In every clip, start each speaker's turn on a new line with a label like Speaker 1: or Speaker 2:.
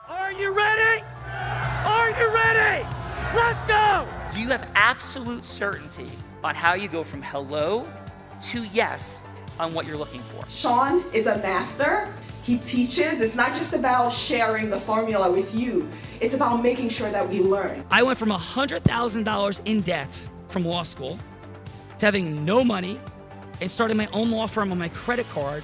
Speaker 1: Are you ready? Are you ready? Let's go! Do you have absolute certainty on how you go from hello to yes on what you're looking for?
Speaker 2: Sean is a master. He teaches. It's not just about sharing the formula with you. It's about making sure that we learn.
Speaker 1: I went from $100,000 in debt from law school to having no money and starting my own law firm on my credit card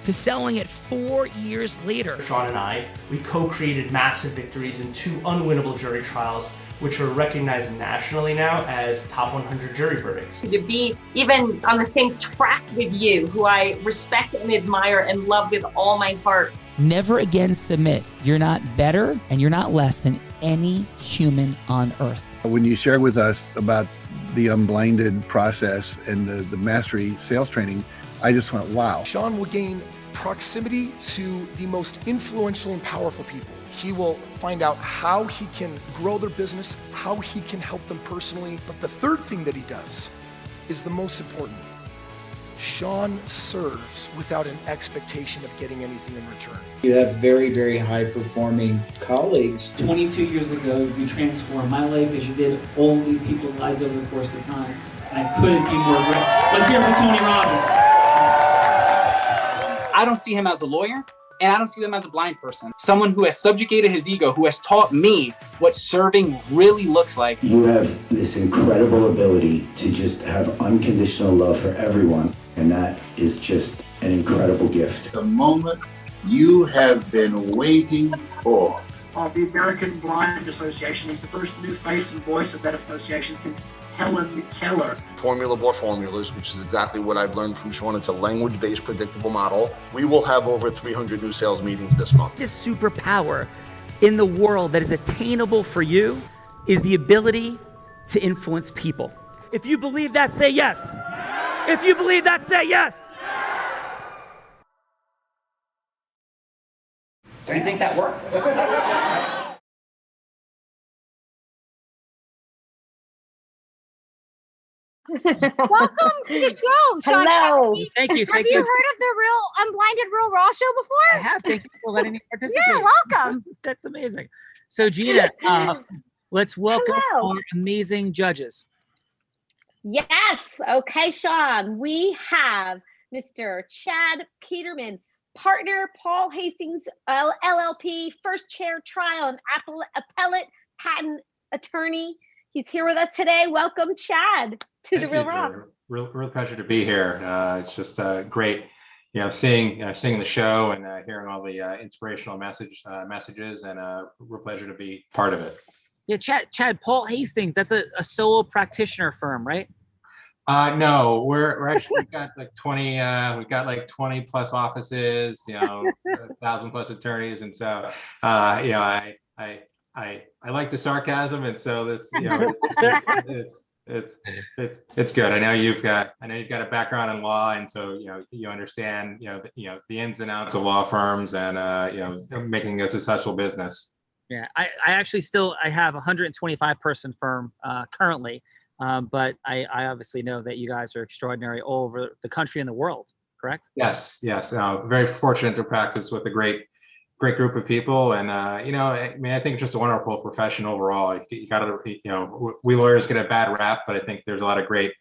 Speaker 1: to selling it 4 years later.
Speaker 3: Sean and I, we co-created massive victories in 2 unwinnable jury trials, which are recognized nationally now as top 100 jury verdicts.
Speaker 4: To be even on the same track with you, who I respect and admire and love with all my heart.
Speaker 1: Never again submit. You're not better and you're not less than any human on earth.
Speaker 5: When you shared with us about the Unblinded process and the mastery sales training, I just went, wow.
Speaker 6: Sean will gain proximity to the most influential and powerful people. He will find out how he can grow their business, how he can help them personally. But the third thing that he does is the most important. Sean serves without an expectation of getting anything in return.
Speaker 7: You have very, very high-performing colleagues.
Speaker 8: 22 years ago, you transformed my life as you did all these people's lives over the course of time. And I couldn't be more grateful. Let's hear it for Tony Robbins.
Speaker 9: I don't see him as a lawyer, and I don't see him as a blind person. Someone who has subjugated his ego, who has taught me what serving really looks like.
Speaker 10: You have this incredible ability to just have unconditional love for everyone, and that is just an incredible gift.
Speaker 11: The moment you have been waiting for.
Speaker 12: The American Blind Association is the first new face and voice of that association since Helen Keller.
Speaker 13: Formula for formulas, which is exactly what I've learned from Sean. It's a language-based predictable model. We will have over 300 new sales meetings this month.
Speaker 1: This superpower in the world that is attainable for you is the ability to influence people. If you believe that, say yes. If you believe that, say yes.
Speaker 9: Do you think that worked?
Speaker 14: Welcome to the show, Sean.
Speaker 4: Hello.
Speaker 1: Thank you.
Speaker 14: Have you heard of the Unblinded Real Raw show before?
Speaker 1: I have. Thank you for letting me participate.
Speaker 14: Yeah, welcome.
Speaker 1: That's amazing. So, Gina, let's welcome our amazing judges.
Speaker 4: Yes. Okay, Sean. We have Mr. Chad Peterman, partner, Paul Hastings, LLP, first chair trial and appellate patent attorney. He's here with us today. Welcome, Chad, to the Real Raw.
Speaker 15: Real pleasure to be here. It's just great, seeing the show and hearing all the inspirational messages, and real pleasure to be part of it.
Speaker 1: Yeah, Chad, Paul Hastings. That's a solo practitioner firm, right?
Speaker 15: No, we're actually we've got like 20. We've got like 20 plus offices. 1,000 plus attorneys, and so I like the sarcasm, and so that's it's good. I know you've got a background in law, and so you understand the ins and outs of law firms and making a successful business.
Speaker 1: Yeah, I actually I have a 125 person firm currently, but I obviously know that you guys are extraordinary all over the country and the world. Correct? Yes.
Speaker 15: Very fortunate to practice with a great group of people, and I think it's just a wonderful profession overall. You got to, we lawyers get a bad rap, but I think there's a lot of great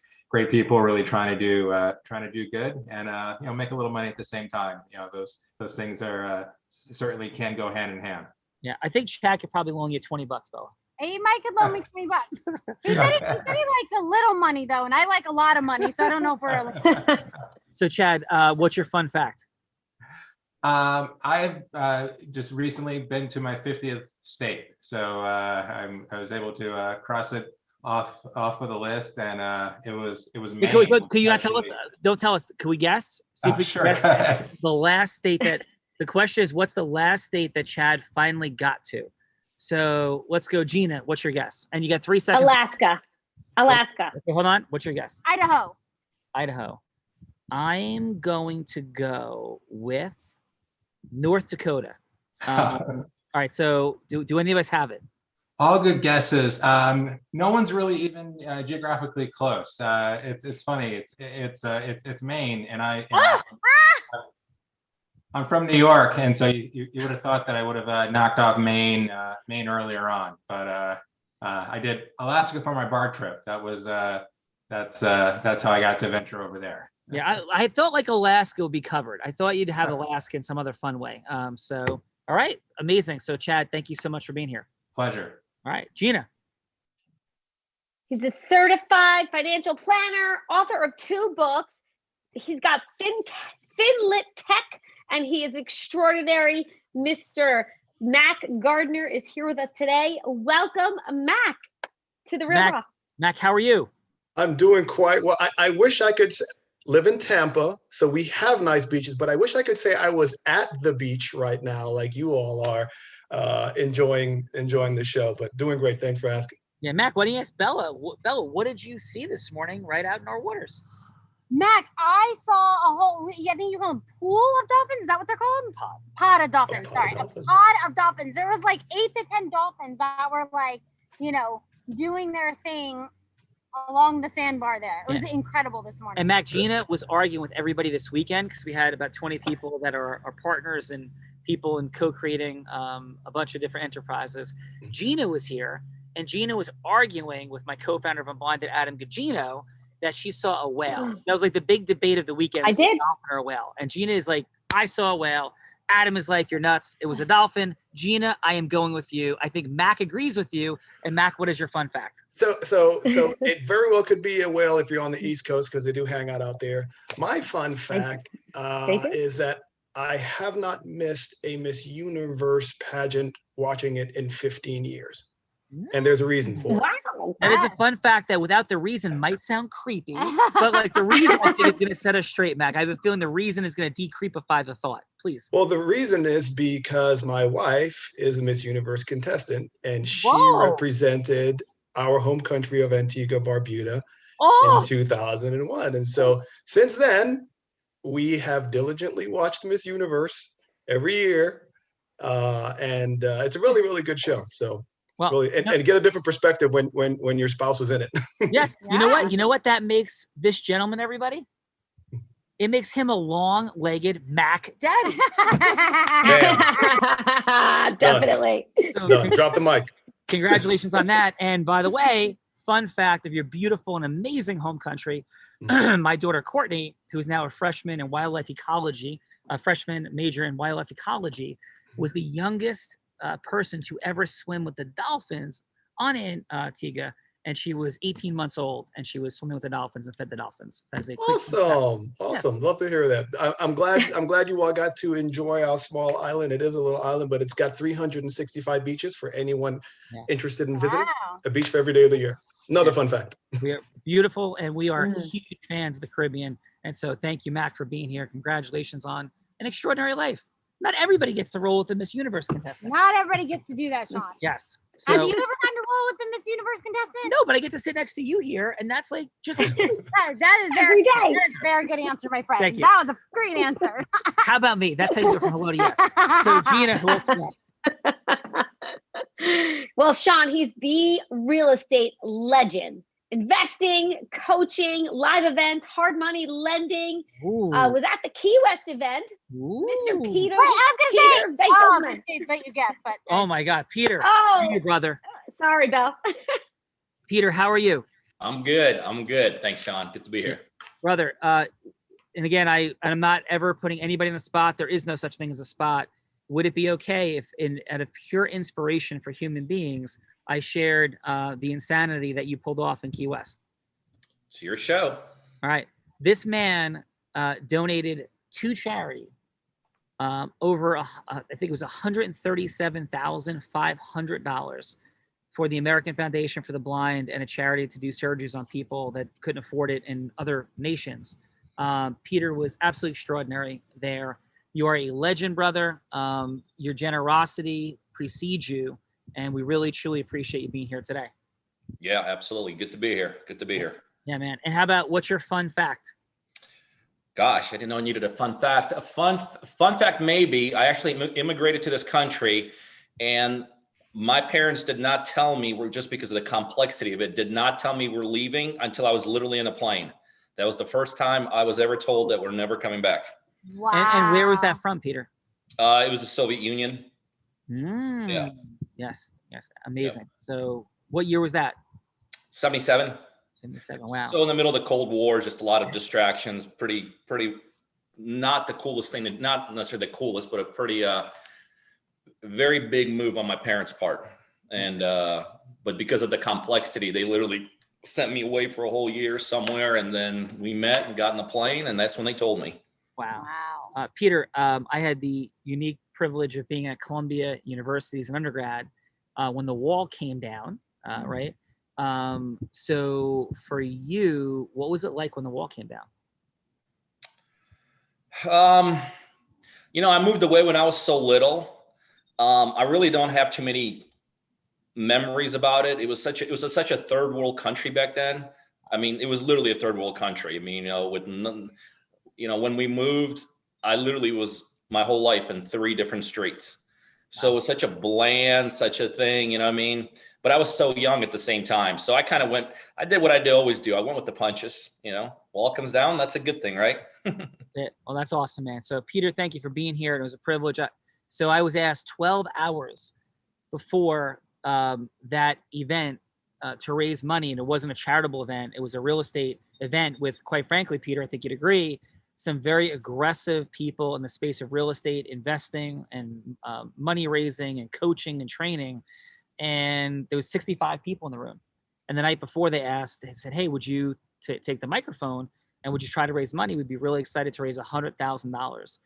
Speaker 15: people really trying to do good and make a little money at the same time. Those things are certainly can go hand in hand.
Speaker 1: Yeah, I think Chad could probably loan you $20, Bella.
Speaker 14: Hey, Mike could loan me $20. He said he likes a little money though, and I like a lot of money, so I don't know if we're.
Speaker 1: So Chad, what's your fun fact?
Speaker 15: I've just recently been to my 50th state, so I was able to cross it off of the list, and it was.
Speaker 1: Could you not tell us? Don't tell us. Can we guess? See if we
Speaker 15: sure.
Speaker 1: Guess the last state that. The question is, what's the last state that Chad finally got to? So let's go, Gina. What's your guess? And you got 3 seconds.
Speaker 4: Alaska. Okay,
Speaker 1: hold on. What's your guess?
Speaker 14: Idaho.
Speaker 1: I'm going to go with North Dakota. All right. So do any of us have it?
Speaker 15: All good guesses. No one's really even geographically close. It's funny. It's Maine, and I'm from New York, and so you would have thought that I would have knocked off Maine earlier on, but I did Alaska for my bar trip. That was that's how I got to venture over there.
Speaker 1: Yeah, I thought like Alaska would be covered. I thought you'd have Alaska in some other fun way. So, all right, amazing. So, Chad, thank you so much for being here.
Speaker 15: Pleasure.
Speaker 1: All right, Gina.
Speaker 4: He's a certified financial planner, author of 2 books. He's got Finlit Tech, and he is extraordinary. Mr. Mac Gardner is here with us today. Welcome, Mac, to the Real Raw.
Speaker 1: Mac, how are you?
Speaker 16: I'm doing quite well. I wish I could live in Tampa, so we have nice beaches, but I wish I could say I was at the beach right now, like you all are, enjoying the show. But doing great. Thanks for asking.
Speaker 1: Yeah, Mac, why don't you ask Bella? Bella, what did you see this morning right out in our waters?
Speaker 14: Mac, I saw a whole, I think you call them pool of dolphins. Is that what they're called? Pod of dolphins. Sorry. A pod of dolphins. There was like 8 to 10 dolphins that were like, doing their thing along the sandbar there. It was incredible this morning.
Speaker 1: And Mac, Gina was arguing with everybody this weekend because we had about 20 people that are our partners and people in co-creating a bunch of different enterprises. Gina was here, and Gina was arguing with my co-founder of Unblinded, Adam Gugino, that she saw a whale. That was like the big debate of the weekend.
Speaker 4: I did.
Speaker 1: A dolphin or a whale. And Gina is like, I saw a whale. Adam is like, you're nuts. It was a dolphin. Gina, I am going with you. I think Mac agrees with you. And Mac, what is your fun fact?
Speaker 16: So it very well could be a whale if you're on the East Coast, because they do hang out there. My fun fact is that I have not missed a Miss Universe pageant watching it in 15 years. And there's a reason for it.
Speaker 4: Wow.
Speaker 1: That is a fun fact that without the reason might sound creepy, but like the reason I think is going to set us straight, Mac. I have a feeling the reason is going to decreepify the thought. Please.
Speaker 16: Well, the reason is because my wife is a Miss Universe contestant, and she represented our home country of Antigua, Barbuda in 2001. And so since then, we have diligently watched Miss Universe every year. And it's a really, really good show. So really, and get a different perspective when your spouse was in it.
Speaker 1: Yes. You know what? You know what that makes this gentleman, everybody? It makes him a long-legged Mac daddy.
Speaker 4: Definitely.
Speaker 16: Done. Drop the mic.
Speaker 1: Congratulations on that. And by the way, fun fact of your beautiful and amazing home country, my daughter Courtney, who is now a freshman in wildlife ecology, a freshman major in wildlife ecology, was the youngest person to ever swim with the dolphins on Antigua, and she was 18 months old, and she was swimming with the dolphins and fed the dolphins. As a
Speaker 16: awesome. Love to hear that. I'm glad you all got to enjoy our small island. It is a little island, but it's got 365 beaches for anyone interested in visiting. A beach for every day of the year. Another fun fact.
Speaker 1: We are beautiful, and we are huge fans of the Caribbean. And so thank you, Mac, for being here. Congratulations on an extraordinary life. Not everybody gets to roll with the Miss Universe contestant.
Speaker 14: Not everybody gets to do that, Sean.
Speaker 1: Yes. So,
Speaker 14: have you ever gotten to roll with the Miss Universe contestant?
Speaker 1: No, but I get to sit next to you here, and that's like just
Speaker 14: that is very good answer, my friend.
Speaker 1: Thank you.
Speaker 14: That was a great answer.
Speaker 1: How about me? That's how you go from hello to yes. So Gina, who else you got?
Speaker 4: Well, Sean, he's the real estate legend. Investing, coaching, live events, hard money lending. Was at the Key West event. Mr. Peter.
Speaker 14: Wait, I was going to say, but you guessed. But
Speaker 1: oh my God, Peter. Your brother.
Speaker 4: Sorry, Belle.
Speaker 1: Peter, how are you?
Speaker 17: I'm good. Thanks, Sean. Good to be here.
Speaker 1: Brother, and again, I'm not ever putting anybody on the spot. There is no such thing as a spot. Would it be okay if out of pure inspiration for human beings, I shared the insanity that you pulled off in Key West?
Speaker 17: It's your show.
Speaker 1: All right. This man donated to charity over, I think it was $137,500 for the American Foundation for the Blind and a charity to do surgeries on people that couldn't afford it in other nations. Peter was absolutely extraordinary there. You are a legend, brother. Your generosity precedes you. And we really, truly appreciate you being here today.
Speaker 17: Yeah, absolutely. Good to be here.
Speaker 1: Yeah, man. And how about what's your fun fact?
Speaker 17: Gosh, I didn't know I needed a fun fact. A fun fact, maybe. I actually immigrated to this country, and my parents did not tell me, just because of the complexity of it, did not tell me we're leaving until I was literally in a plane. That was the first time I was ever told that we're never coming back.
Speaker 14: Wow.
Speaker 1: And where was that from, Peter?
Speaker 17: It was the Soviet Union.
Speaker 1: Yeah. Yes. Amazing. Yep. So what year was that?
Speaker 17: 77.
Speaker 1: 77. Wow.
Speaker 17: So in the middle of the Cold War, just a lot of distractions, pretty not the coolest thing, not necessarily the coolest, but a pretty very big move on my parents' part. And but because of the complexity, they literally sent me away for a whole year somewhere, and then we met and got in the plane, and that's when they told me.
Speaker 1: Wow. Peter, I had the unique privilege of being at Columbia University as an undergrad when the wall came down, right? So for you, what was it like when the wall came down?
Speaker 17: I moved away when I was so little. I really don't have too many memories about it. It was such a third world country back then. I mean, it was literally a third world country. I mean, when we moved, I literally was my whole life in 3 different streets. So it was such a bland, such a thing, you know what I mean? But I was so young at the same time. So I did what I always do. I went with the punches, wall comes down. That's a good thing, right?
Speaker 1: That's it. Well, that's awesome, man. So Peter, thank you for being here. It was a privilege. So I was asked 12 hours before that event to raise money. And it wasn't a charitable event. It was a real estate event with, quite frankly, Peter, I think you'd agree, some very aggressive people in the space of real estate investing and money raising and coaching and training. And there was 65 people in the room. And the night before they said, hey, would you take the microphone and would you try to raise money? We'd be really excited to raise $100,000.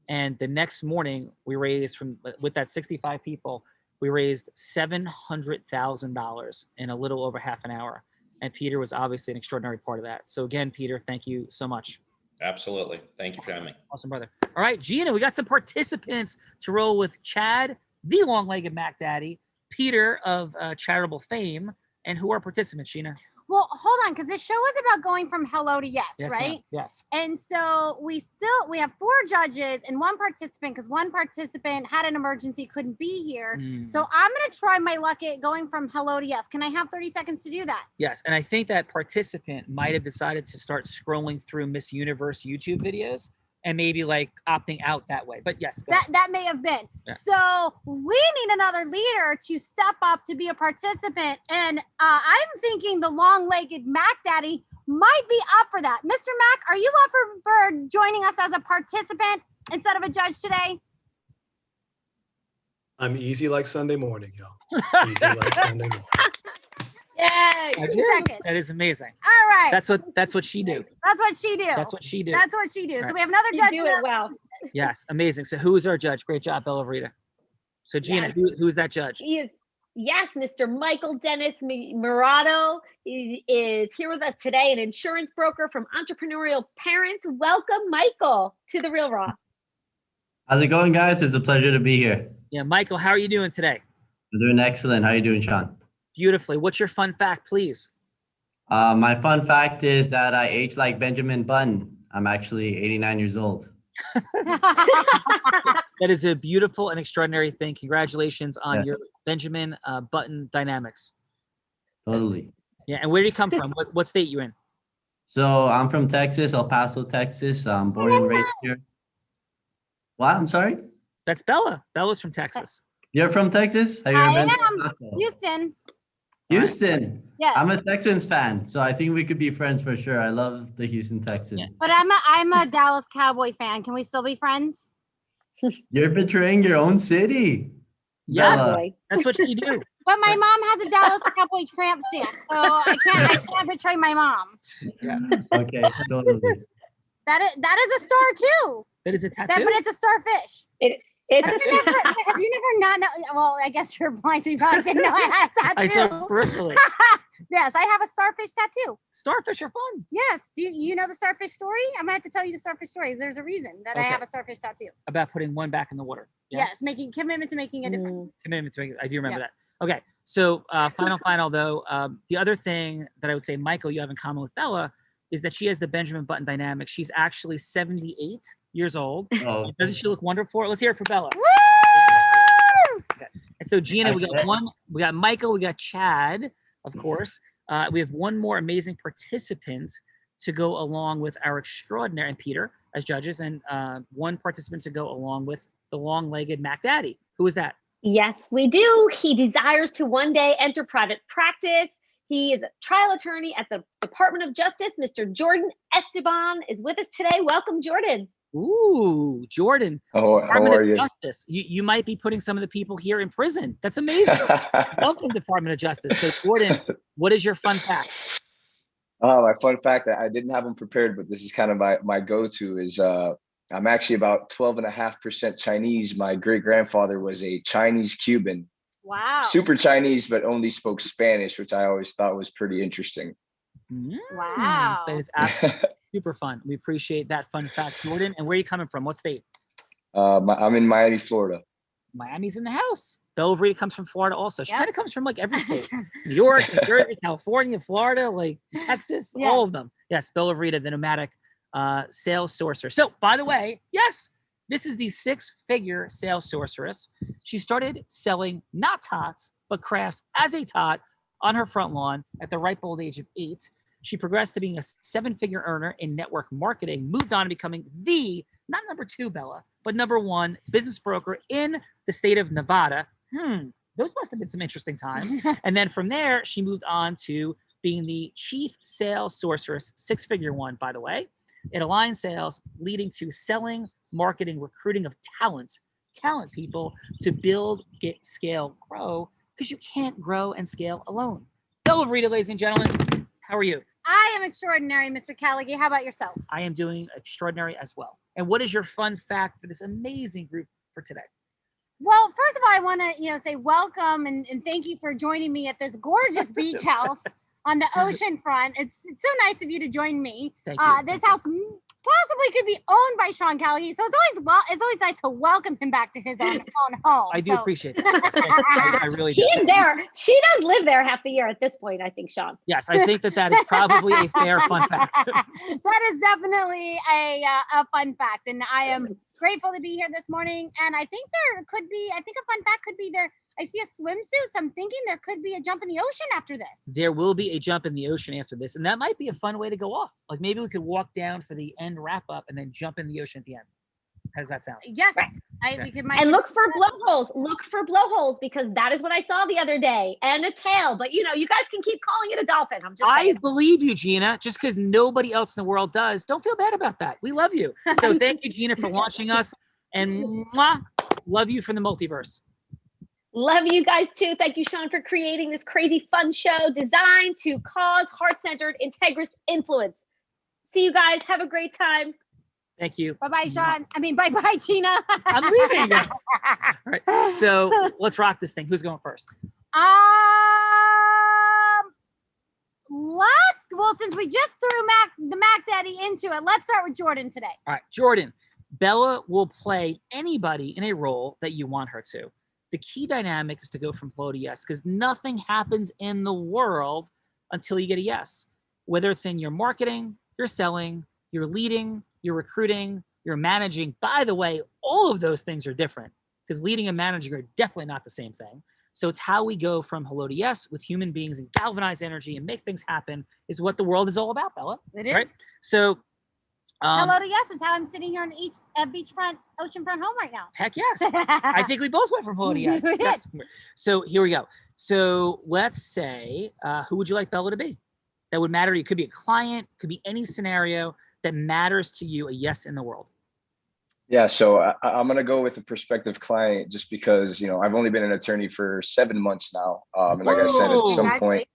Speaker 1: And the next morning we raised with that 65 people, we raised $700,000 in a little over half an hour. And Peter was obviously an extraordinary part of that. So again, Peter, thank you so much.
Speaker 17: Absolutely. Thank you for having me.
Speaker 1: Awesome, brother. All right, Gina, we got some participants to roll with Chad, the long-legged Mac Daddy, Peter of charitable fame, and who are participants, Gina?
Speaker 14: Well, hold on, because this show is about going from hello to yes, right?
Speaker 1: Ma'am. Yes.
Speaker 14: And so we have 4 judges and 1 participant, because 1 participant had an emergency, couldn't be here. So I'm going to try my luck at going from hello to yes. Can I have 30 seconds to do that?
Speaker 1: Yes, and I think that participant might have decided to start scrolling through Miss Universe YouTube videos and maybe like opting out that way. But yes,
Speaker 14: that may have been. Yeah. So we need another leader to step up to be a participant. And I'm thinking the long-legged Mac Daddy might be up for that. Mr. Mac, are you up for joining us as a participant instead of a judge today?
Speaker 16: I'm easy like Sunday morning, y'all. Easy like Sunday morning.
Speaker 14: Yay!
Speaker 1: That is amazing.
Speaker 14: All right.
Speaker 1: That's what she do.
Speaker 14: That's what she do.
Speaker 1: That's what she do.
Speaker 14: That's what she do.
Speaker 1: All
Speaker 14: so
Speaker 1: right.
Speaker 14: we have another judge.
Speaker 4: You do it well.
Speaker 1: Yes, amazing. So who is our judge? Great job, Bella Rita. So Gina, who is that judge?
Speaker 4: He is, yes, Mr. Michael Dennis Murado is here with us today, an insurance broker from Entrepreneurial Parents. Welcome, Michael, to The Real Raw.
Speaker 18: How's it going, guys? It's a pleasure to be here.
Speaker 1: Yeah, Michael, how are you doing today?
Speaker 18: I'm doing excellent. How are you doing, Sean?
Speaker 1: Beautifully. What's your fun fact, please?
Speaker 18: My fun fact is that I age like Benjamin Button. I'm actually 89 years old.
Speaker 1: That is a beautiful and extraordinary thing. Congratulations on your Benjamin Button dynamics.
Speaker 18: Totally.
Speaker 1: Yeah, and where do you come from? What state you in?
Speaker 18: So I'm from Texas, El Paso, Texas. I'm born and raised here. What? I'm sorry?
Speaker 1: That's Bella. Bella's from Texas.
Speaker 18: You're from Texas? Have you
Speaker 14: I
Speaker 18: ever been to
Speaker 14: am.
Speaker 18: El Paso?
Speaker 14: Houston.
Speaker 18: Houston.
Speaker 14: Yes.
Speaker 18: I'm a Texans fan, so I think we could be friends for sure. I love the Houston Texans.
Speaker 1: Yes.
Speaker 14: But I'm a Dallas Cowboy fan. Can we still be friends?
Speaker 18: You're betraying your own city.
Speaker 1: Yeah,
Speaker 18: Bella.
Speaker 1: that's what you do.
Speaker 14: But my mom has a Dallas Cowboy tramp stamp, so I can't betray my mom.
Speaker 1: Yeah.
Speaker 18: Okay, totally.
Speaker 14: That is a star too.
Speaker 1: That is a tattoo.
Speaker 14: But it's a starfish.
Speaker 4: It's
Speaker 14: have you never not know? Well, I guess you're blind, so you probably didn't know I had a tattoo.
Speaker 1: I saw peripherally.
Speaker 14: Yes, I have a starfish tattoo.
Speaker 1: Starfish are fun.
Speaker 14: Yes. Do you know the starfish story? I'm gonna have to tell you the starfish story. There's a reason that I have a starfish tattoo.
Speaker 1: About putting one back in the water.
Speaker 14: Yes, making commitment to making a difference.
Speaker 1: Commitment to making. I do remember that. Okay. So final though. The other thing that I would say, Michael, you have in common with Bella is that she has the Benjamin Button dynamic. She's actually 78 years old.
Speaker 18: Oh.
Speaker 1: Doesn't she look wonderful? Let's hear it for Bella.
Speaker 14: Woo!
Speaker 1: Okay. And so Gina, we got one. We got Michael. We got Chad, of course. We have one more amazing participant to go along with our extraordinary, and Peter, as judges, and one participant to go along with the long-legged Mac Daddy. Who is that?
Speaker 4: Yes, we do. He desires to one day enter private practice. He is a trial attorney at the Department of Justice. Mr. Jordan Esteban is with us today. Welcome, Jordan.
Speaker 1: Ooh, Jordan.
Speaker 19: How
Speaker 1: Department
Speaker 19: are
Speaker 1: of
Speaker 19: you?
Speaker 1: Justice. You might be putting some of the people here in prison. That's amazing. Welcome, Department of Justice. So, Jordan, what is your fun fact?
Speaker 19: My fun fact, I didn't have them prepared, but this is kind of my go-to is I'm actually about 12.5% Chinese. My great-grandfather was a Chinese Cuban.
Speaker 14: Wow.
Speaker 19: Super Chinese, but only spoke Spanish, which I always thought was pretty interesting.
Speaker 14: Wow.
Speaker 1: That is absolutely super fun. We appreciate that fun fact, Jordan. And where are you coming from? What state?
Speaker 19: I'm in Miami, Florida.
Speaker 1: Miami's in the house. Bella Rita comes from Florida also. She kind of comes from like every state. New York, New Jersey, California, Florida, like Texas, all of them. Yes, Bella Rita, the nomadic sales sorcerer. So, by the way, yes, this is the 6-figure sales sorceress. She started selling not tots, but crafts as a tot on her front lawn at the ripe old age of 8. She progressed to being a 7-figure earner in network marketing, moved on to becoming the, not number 2, Bella, but number 1 business broker in the state of Nevada. Those must have been some interesting times. And then from there, she moved on to being the chief sales sorceress, 6-figure one, by the way, in Align Sales, leading to selling, marketing, recruiting of talent people to build, get, scale, grow, because you can't grow and scale alone. Bella Rita, ladies and gentlemen, how are you?
Speaker 14: I am extraordinary, Mr. Callaghan. How about yourself?
Speaker 1: I am doing extraordinary as well. And what is your fun fact for this amazing group for today?
Speaker 14: Well, first of all, I want to, say welcome and thank you for joining me at this gorgeous beach house on the ocean front. It's so nice of you to join me.
Speaker 1: Thank you.
Speaker 14: This house possibly could be owned by Sean Callaghan, so it's always nice to welcome him back to his own home.
Speaker 1: I do appreciate that. I really do.
Speaker 4: She's there. She does live there half the year at this point, I think, Sean.
Speaker 1: Yes, I think that is probably a fair fun fact.
Speaker 14: That is definitely a fun fact, and I am grateful to be here this morning. And I think a fun fact could be there. I see a swimsuit, so I'm thinking there could be a jump in the ocean after this.
Speaker 1: There will be a jump in the ocean after this, and that might be a fun way to go off. Like maybe we could walk down for the end wrap up and then jump in the ocean at the end. How does that sound?
Speaker 14: Yes.
Speaker 4: Right.
Speaker 14: We could.
Speaker 4: And look for blowholes. Look for blowholes because that is what I saw the other day, and a tail. But you guys can keep calling it a dolphin.
Speaker 1: I believe you, Gina. Just because nobody else in the world does, don't feel bad about that. We love you. So thank you, Gina, for launching us, and love you from the multiverse.
Speaker 4: Love you guys too. Thank you, Sean, for creating this crazy fun show designed to cause heart-centered, integrous influence. See you guys. Have a great time.
Speaker 1: Thank you.
Speaker 14: Bye-bye, Sean. Bye-bye, Gina.
Speaker 1: I'm leaving. All right. So let's rock this thing. Who's going first?
Speaker 14: Since we just threw the Mac Daddy into it, let's start with Jordan today.
Speaker 1: All right, Jordan. Bella will play anybody in a role that you want her to. The key dynamic is to go from flow to yes, because nothing happens in the world until you get a yes. Whether it's in your marketing, your selling, your leading, your recruiting, your managing. By the way, all of those things are different because leading and managing are definitely not the same thing. So it's how we go from hello to yes with human beings and galvanize energy and make things happen is what the world is all about, Bella.
Speaker 14: It is.
Speaker 1: Right? So
Speaker 14: hello to yes is how I'm sitting here on beachfront, oceanfront home right now.
Speaker 1: Heck yes. I think we both went from hello to yes.
Speaker 14: We did.
Speaker 1: Yes. So here we go. So let's say, who would you like Bella to be? That would matter. It could be a client, could be any scenario that matters to you, a yes in the world.
Speaker 19: Yeah, so I'm going to go with a prospective client just because, I've only been an attorney for 7 months now. And like I said, at some point,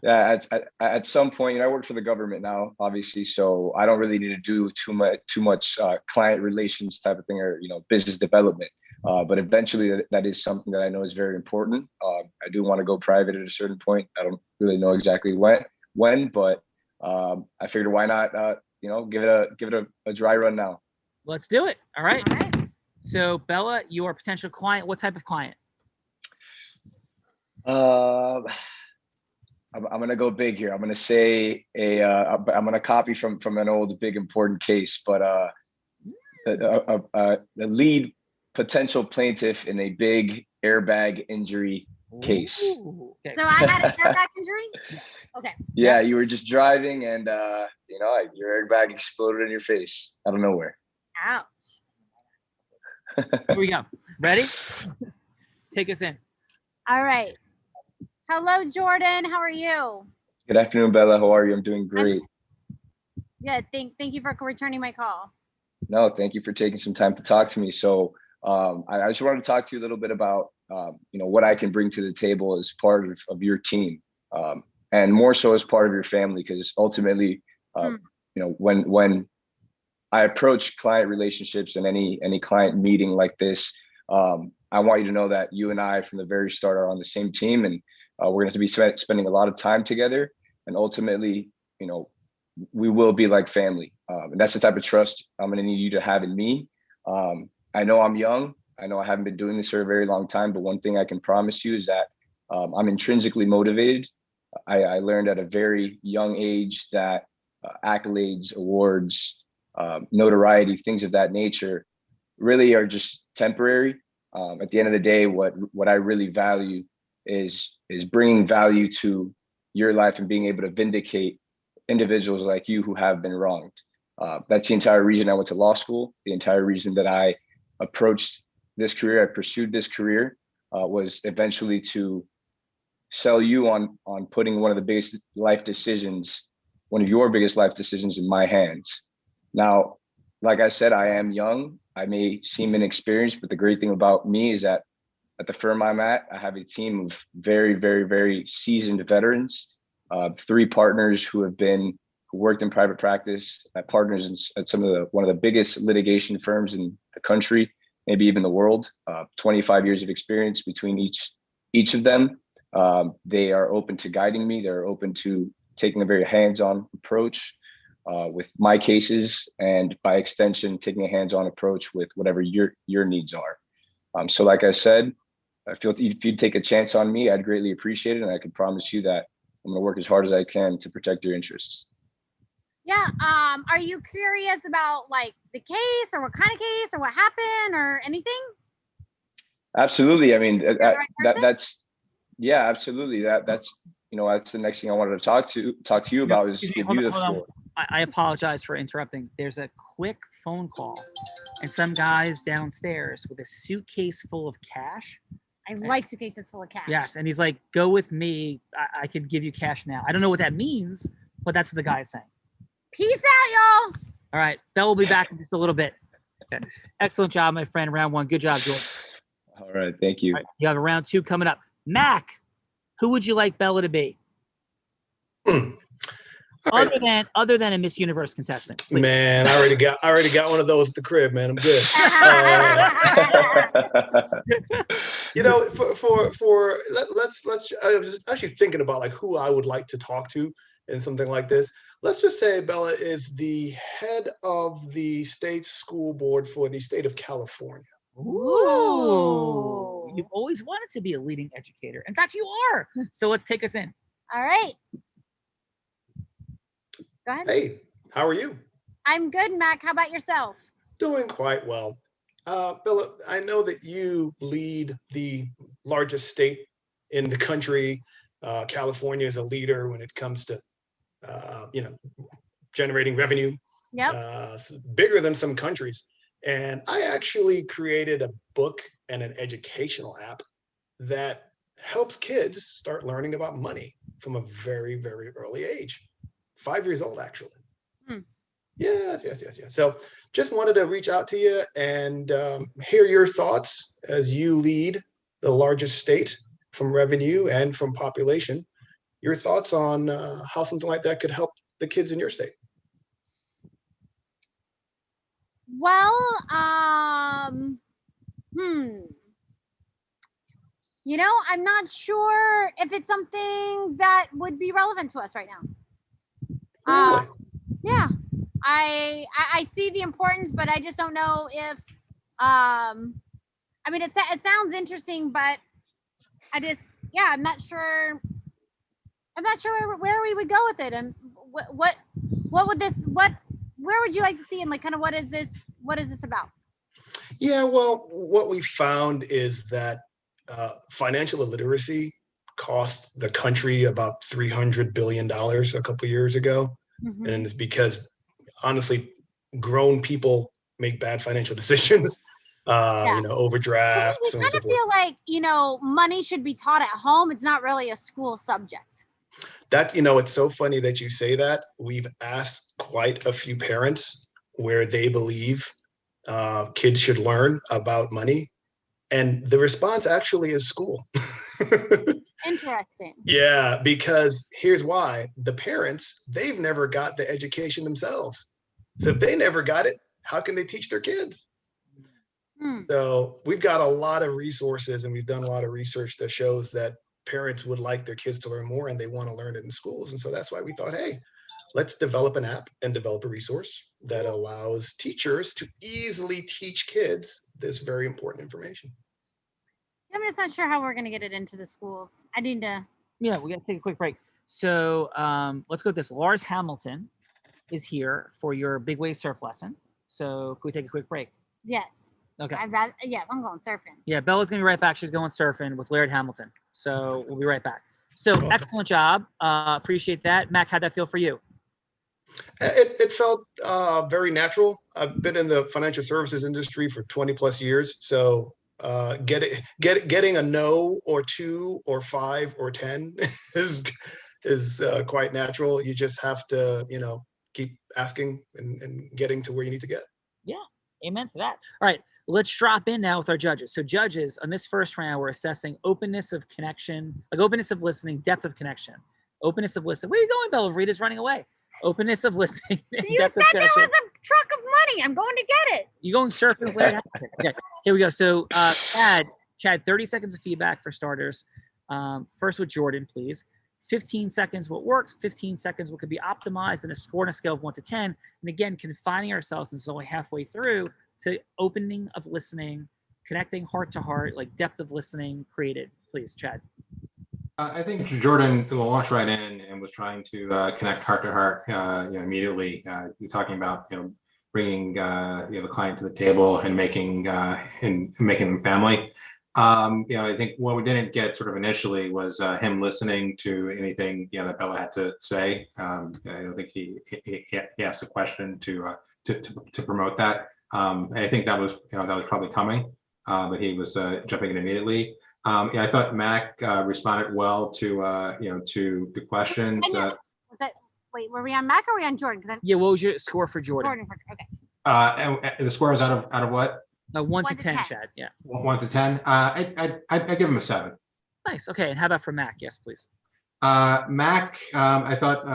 Speaker 19: at some point, I work for the government now, obviously, so I don't really need to do too much client relations type of thing or, business development. But eventually that is something that I know is very important. I do want to go private at a certain point. I don't really know exactly when, but I figured why not, give it a dry run now.
Speaker 1: Let's do it. All right. So Bella, your potential client, what type of client?
Speaker 19: I'm going to go big here. I'm going to say I'm going to copy from an old, big, important case, but the lead potential plaintiff in a big airbag injury case.
Speaker 1: Ooh, okay.
Speaker 14: So I had an airbag injury? Okay.
Speaker 19: Yeah, you were just driving and, your airbag exploded in your face out of nowhere.
Speaker 14: Ouch.
Speaker 1: Here we go. Ready? Take us in.
Speaker 14: All right. Hello, Jordan. How are you?
Speaker 19: Good afternoon, Bella. How are you? I'm doing great.
Speaker 14: Good. Thank you for returning my call.
Speaker 19: No, thank you for taking some time to talk to me. So I just wanted to talk to you a little bit about, what I can bring to the table as part of your team, and more so as part of your family, because ultimately, when I approach client relationships and any client meeting like this, I want you to know that you and I from the very start are on the same team, and we're going to be spending a lot of time together, and ultimately, we will be like family. And that's the type of trust I'm going to need you to have in me. I know I'm young. I know I haven't been doing this for a very long time, but one thing I can promise you is that I'm intrinsically motivated. I learned at a very young age that accolades, awards, notoriety, things of that nature really are just temporary. At the end of the day, what I really value is bringing value to your life and being able to vindicate individuals like you who have been wronged. That's the entire reason I went to law school. The entire reason that I approached this career, I pursued this career, was eventually to sell you on putting one of your biggest life decisions in my hands. Now, like I said, I am young. I may seem inexperienced, but the great thing about me is that at the firm I'm at, I have a team of very, very, very seasoned veterans, 3 partners who worked in private practice, partners at one of the biggest litigation firms in the country, maybe even the world. 25 years of experience between each of them. They are open to guiding me. They're open to taking a very hands-on approach with my cases, and by extension, taking a hands-on approach with whatever your needs are. So like I said, I feel if you'd take a chance on me, I'd greatly appreciate it. And I can promise you that I'm going to work as hard as I can to protect your interests.
Speaker 14: Yeah. Are you curious about like the case, or what kind of case, or what happened, or anything?
Speaker 19: Absolutely. I mean, that's absolutely. That's the next thing I wanted to talk to you about is give you the floor.
Speaker 1: I apologize for interrupting. There's a quick phone call, and some guy's downstairs with a suitcase full of cash.
Speaker 14: I like suitcases full of cash.
Speaker 1: Yes, and he's like, "Go with me. I could give you cash now." I don't know what that means, but that's what the guy's saying.
Speaker 14: Peace out, y'all.
Speaker 1: All right, Belle will be back in just a little bit. Okay. Excellent job, my friend. Round 1. Good job, George.
Speaker 19: All right, thank you.
Speaker 1: All right, you have a round 2 coming up. Mac, who would you like Bella to be? Other than a Miss Universe contestant. Please.
Speaker 16: Man, I already got one of those at the crib, man. I'm good. Let's I was actually thinking about like who I would like to talk to in something like this. Let's just say Bella is the head of the state school board for the state of California.
Speaker 1: Ooh. You've always wanted to be a leading educator. In fact, you are. So let's take us in.
Speaker 14: All right. Go ahead.
Speaker 16: Hey, how are you?
Speaker 14: I'm good, Mac. How about yourself?
Speaker 16: Doing quite well. Bella, I know that you lead the largest state in the country. California is a leader when it comes to, generating revenue.
Speaker 14: Yep.
Speaker 16: Bigger than some countries. And I actually created a book and an educational app that helps kids start learning about money from a very, very early age. 5 years old, actually. Yes. So just wanted to reach out to you and hear your thoughts as you lead the largest state from revenue and from population. Your thoughts on how something like that could help the kids in your state.
Speaker 14: Well, I'm not sure if it's something that would be relevant to us right now.
Speaker 16: Really?
Speaker 14: Yeah, I see the importance, but I just don't know if it sounds interesting, but I'm not sure where we would go with it, and where would you like to see, and like kind of what is this about?
Speaker 16: Yeah, well, what we found is that financial illiteracy cost the country about $300 billion a couple of years ago.
Speaker 14: Mhm.
Speaker 16: And it's because, honestly, grown people make bad financial decisions, overdrafts
Speaker 14: We
Speaker 16: and
Speaker 14: kind
Speaker 16: so
Speaker 14: of
Speaker 16: forth.
Speaker 14: feel like, money should be taught at home. It's not really a school subject.
Speaker 16: That, it's so funny that you say that. We've asked quite a few parents where they believe kids should learn about money. And the response actually is school.
Speaker 14: Interesting.
Speaker 16: Yeah, because here's why. The parents, they've never got the education themselves. So if they never got it, how can they teach their kids? So we've got a lot of resources and we've done a lot of research that shows that parents would like their kids to learn more and they want to learn it in schools. And so that's why we thought, hey, let's develop an app and develop a resource that allows teachers to easily teach kids this very important information.
Speaker 14: I'm just not sure how we're going to get it into the schools. I need to.
Speaker 1: Yeah, we got to take a quick break. So let's go with this. Lars Hamilton is here for your big wave surf lesson. So can we take a quick break?
Speaker 14: Yes.
Speaker 1: Okay.
Speaker 14: Yes, I'm going surfing.
Speaker 1: Yeah, Bella's going to be right back. She's going surfing with Laird Hamilton. So we'll be right back. So excellent job. Appreciate that. Mac, how'd that feel for you?
Speaker 16: It felt very natural. I've been in the financial services industry for 20 plus years. So getting a no or 2 or 5 or 10 is quite natural. You just have to, keep asking and getting to where you need to get.
Speaker 1: Yeah, amen to that. All right, let's drop in now with our judges. So judges, on this first round, we're assessing openness of connection, like openness of listening, depth of connection, openness of listening. Where are you going, Bella? Rita's running away. Openness of listening.
Speaker 14: You said there was a truck of money. I'm going to get it.
Speaker 1: You going surfing with Laird Hamilton? Okay, here we go. So Chad, 30 seconds of feedback for starters. First with Jordan, please. 15 seconds what works, 15 seconds what could be optimized, and a score on a scale of 1 to 10. And again, confining ourselves, since it's only halfway through, to opening of listening, connecting heart to heart, like depth of listening created. Please, Chad.
Speaker 15: I think Jordan launched right in and was trying to connect heart to heart immediately. You're talking about bringing the client to the table and making them family. I think what we didn't get sort of initially was him listening to anything that Bella had to say. I don't think he asked a question to promote that. I think that was probably coming, but he was jumping in immediately. I thought Mac responded well to the questions.
Speaker 14: Wait, were we on Mac or were we on Jordan?
Speaker 1: Yeah, what was your score for Jordan?
Speaker 14: Okay.
Speaker 15: And the score is out of what?
Speaker 1: 1 to 10, Chad. Yeah.
Speaker 15: 1 to 10. I'd give him a 7.
Speaker 1: Nice. Okay, and how about for Mac? Yes, please.
Speaker 15: Mac, I thought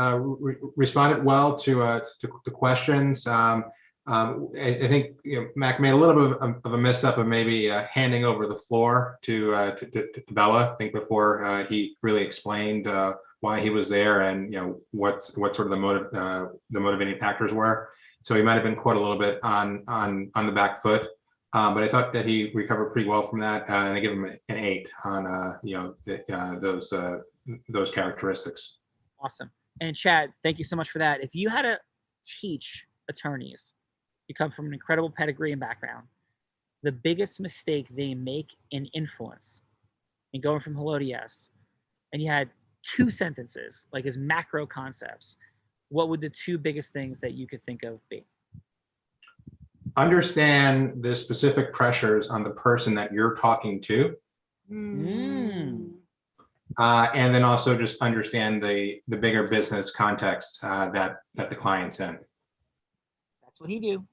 Speaker 15: responded well to questions. I think Mac made a little bit of a mess up of maybe handing over the floor to Bella. I think before he really explained why he was there and what sort of the motivating factors were. So he might have been caught a little bit on the back foot. But I thought that he recovered pretty well from that, and I give him an 8 on those characteristics.
Speaker 1: Awesome. And Chad, thank you so much for that. If you had to teach attorneys, you come from an incredible pedigree and background, the biggest mistake they make in influence, and going from hello to yes, and you had 2 sentences, like as macro concepts, what would the 2 biggest things that you could think of be?
Speaker 15: Understand the specific pressures on the person that you're talking to. And then also just understand the bigger business context that the client's in.
Speaker 1: That's what he do.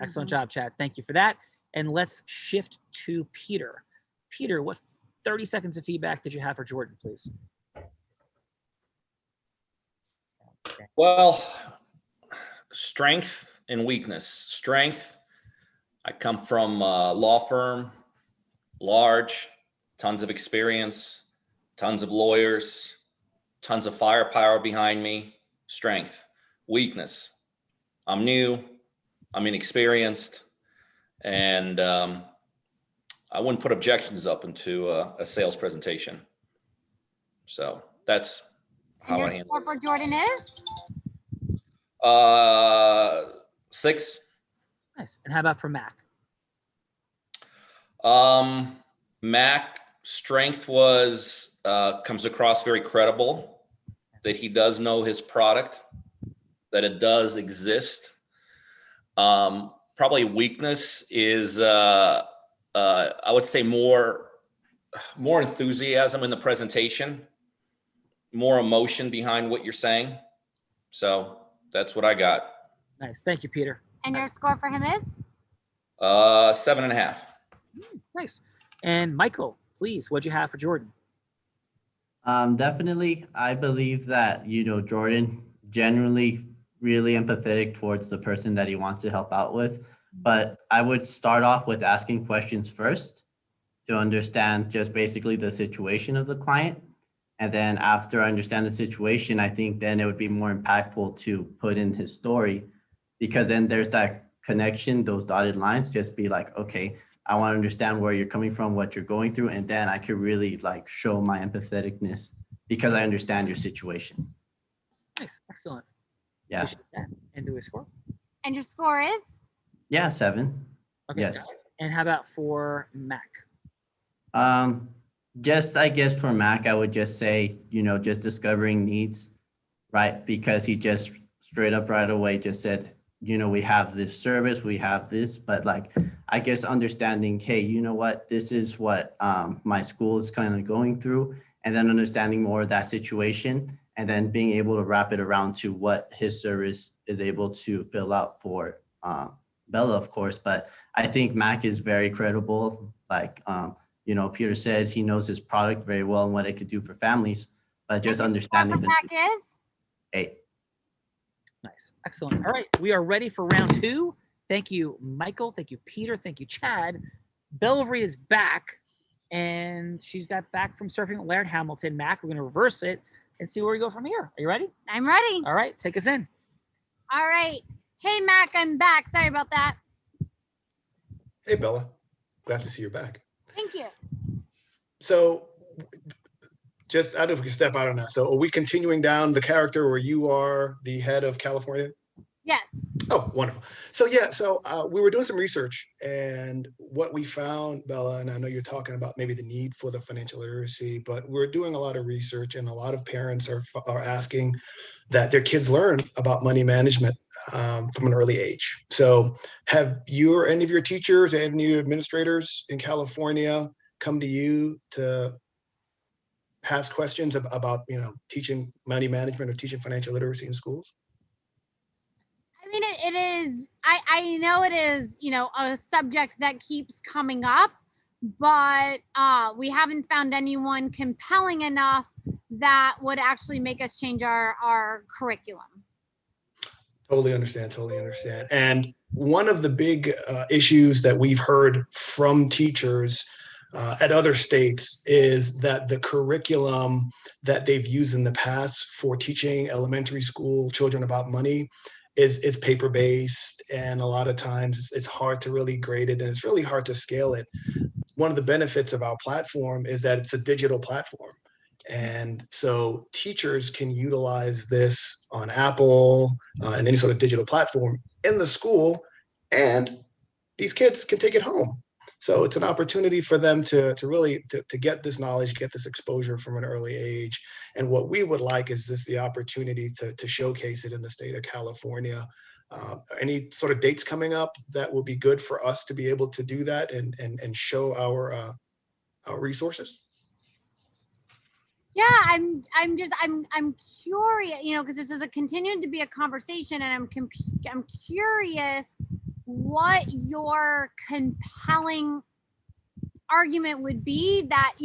Speaker 1: Excellent job, Chad. Thank you for that. And let's shift to Peter. Peter, what 30 seconds of feedback did you have for Jordan, please?
Speaker 17: Well, strength and weakness. Strength, I come from a law firm, large, tons of experience, tons of lawyers, tons of firepower behind me. Strength. Weakness, I'm new, I'm inexperienced, and I wouldn't put objections up into a sales presentation. So that's how I handle it.
Speaker 14: For Jordan is?
Speaker 17: 6.
Speaker 1: Nice. And how about for Mac?
Speaker 17: Mac, Strength was comes across very credible, that he does know his product, that it does exist. Probably weakness is I would say more enthusiasm in the presentation, more emotion behind what you're saying. So that's what I got.
Speaker 1: Nice. Thank you, Peter.
Speaker 14: And your score for him is?
Speaker 17: 7.5.
Speaker 1: Nice. And Michael, please, what'd you have for Jordan?
Speaker 18: Definitely, I believe that, Jordan generally really empathetic towards the person that he wants to help out with. But I would start off with asking questions first to understand just basically the situation of the client. And then after I understand the situation, I think then it would be more impactful to put in his story, because then there's that connection, those dotted lines, just be like, okay, I want to understand where you're coming from, what you're going through. And then I could really show my empatheticness because I understand your situation.
Speaker 1: Nice. Excellent.
Speaker 18: Yeah.
Speaker 1: And do a score?
Speaker 14: And your score is?
Speaker 18: Yeah, 7.
Speaker 1: Okay.
Speaker 18: Yes.
Speaker 1: And how about for Mac?
Speaker 18: Just, I guess for Mac, I would just say, just discovering needs, right? Because he just straight up right away just said, we have this service, we have this, but I guess understanding, hey, you know what, this is what my school is kind of going through, and then understanding more of that situation, and then being able to wrap it around to what his service is able to fill out for Bella, of course. But I think Mac is very credible. Peter says he knows his product very well and what it could do for families, but just understanding.
Speaker 14: Mac is
Speaker 18: 8.
Speaker 1: Nice. Excellent. All right. We are ready for round 2. Thank you, Michael. Thank you, Peter. Thank you, Chad. Bellary is back, and she's got back from surfing at Laird Hamilton. Mac, we're going to reverse it and see where we go from here. Are you ready?
Speaker 14: I'm ready.
Speaker 1: All right. Take us in.
Speaker 14: All right. Hey, Mac, I'm back. Sorry about that.
Speaker 16: Hey, Bella. Glad to see you're back.
Speaker 14: Thank you.
Speaker 16: So just, I don't know if we can step out on that. So are we continuing down the character where you are the head of California?
Speaker 14: Yes.
Speaker 16: Oh, wonderful. So yeah, we were doing some research, and what we found, Bella, and I know you're talking about maybe the need for the financial literacy, but we're doing a lot of research, and a lot of parents are asking that their kids learn about money management from an early age. So have you or any of your teachers, any of your administrators in California come to you to ask questions about teaching money management or teaching financial literacy in schools?
Speaker 14: I mean, it is, I know it is, a subject that keeps coming up, but we haven't found anyone compelling enough that would actually make us change our curriculum.
Speaker 16: Totally understand. And one of the big issues that we've heard from teachers at other states is that the curriculum that they've used in the past for teaching elementary school children about money is paper-based, and a lot of times it's hard to really grade it, and it's really hard to scale it. One of the benefits of our platform is that it's a digital platform. And so teachers can utilize this on Apple and any sort of digital platform in the school, and these kids can take it home. So it's an opportunity for them to really get this knowledge, get this exposure from an early age. And what we would like is just the opportunity to showcase it in the state of California. Any sort of dates coming up that will be good for us to be able to do that and show our resources?
Speaker 14: Yeah, I'm curious, because this is continuing to be a conversation, and I'm curious what your compelling argument would be that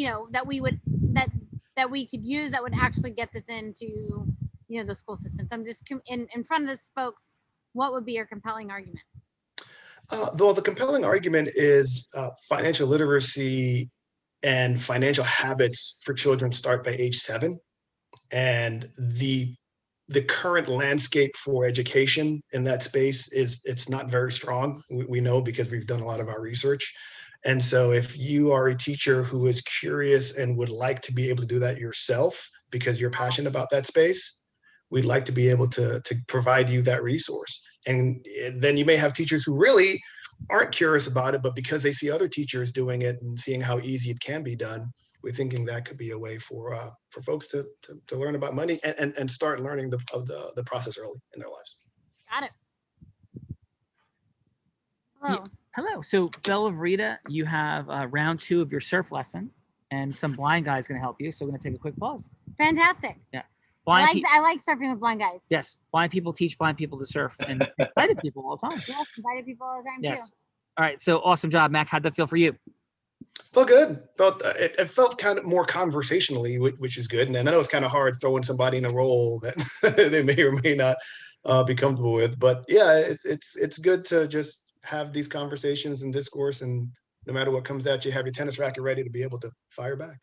Speaker 14: that we could use that would actually get this into the school system. So I'm just in front of those folks, what would be your compelling argument?
Speaker 16: The compelling argument is financial literacy and financial habits for children start by age 7, and the current landscape for education in that space it's not very strong. We know because we've done a lot of our research. And so if you are a teacher who is curious and would like to be able to do that yourself because you're passionate about that space, we'd like to be able to provide you that resource. And then you may have teachers who really aren't curious about it, but because they see other teachers doing it and seeing how easy it can be done, we're thinking that could be a way for folks to learn about money and start learning the process early in their lives.
Speaker 14: Got it.
Speaker 1: Yeah. Hello. So Bella Rita, you have round 2 of your surf lesson, and some blind guy's going to help you. So we're going to take a quick pause.
Speaker 14: Fantastic.
Speaker 1: Yeah.
Speaker 14: I like surfing with blind guys.
Speaker 1: Yes. Blind people teach blind people to surf, and sighted people all the time.
Speaker 14: Yes, sighted people all the time
Speaker 1: Yes.
Speaker 14: too.
Speaker 1: All right. So awesome job, Mac. How'd that feel for you?
Speaker 16: Felt good. It felt kind of more conversationally, which is good. And I know it's kind of hard throwing somebody in a role that they may or may not be comfortable with. But yeah, it's good to just have these conversations and discourse, and no matter what comes at you, have your tennis racket ready to be able to fire back.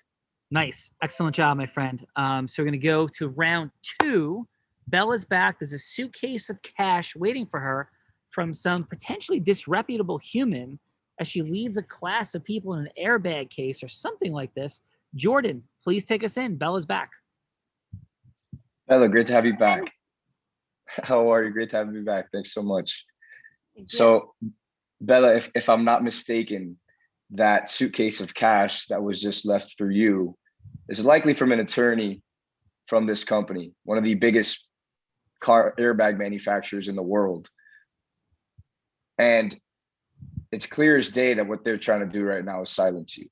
Speaker 1: Nice. Excellent job, my friend. So we're going to go to round 2. Bella's back. There's a suitcase of cash waiting for her from some potentially disreputable human as she leads a class of people in an airbag case or something like this. Jordan, please take us in. Bella's back.
Speaker 19: Bella, great to have you back. How are you? Great to have you back. Thanks so much. So, Bella, if I'm not mistaken, that suitcase of cash that was just left for you is likely from an attorney from this company, one of the biggest car airbag manufacturers in the world. And it's clear as day that what they're trying to do right now is silence you.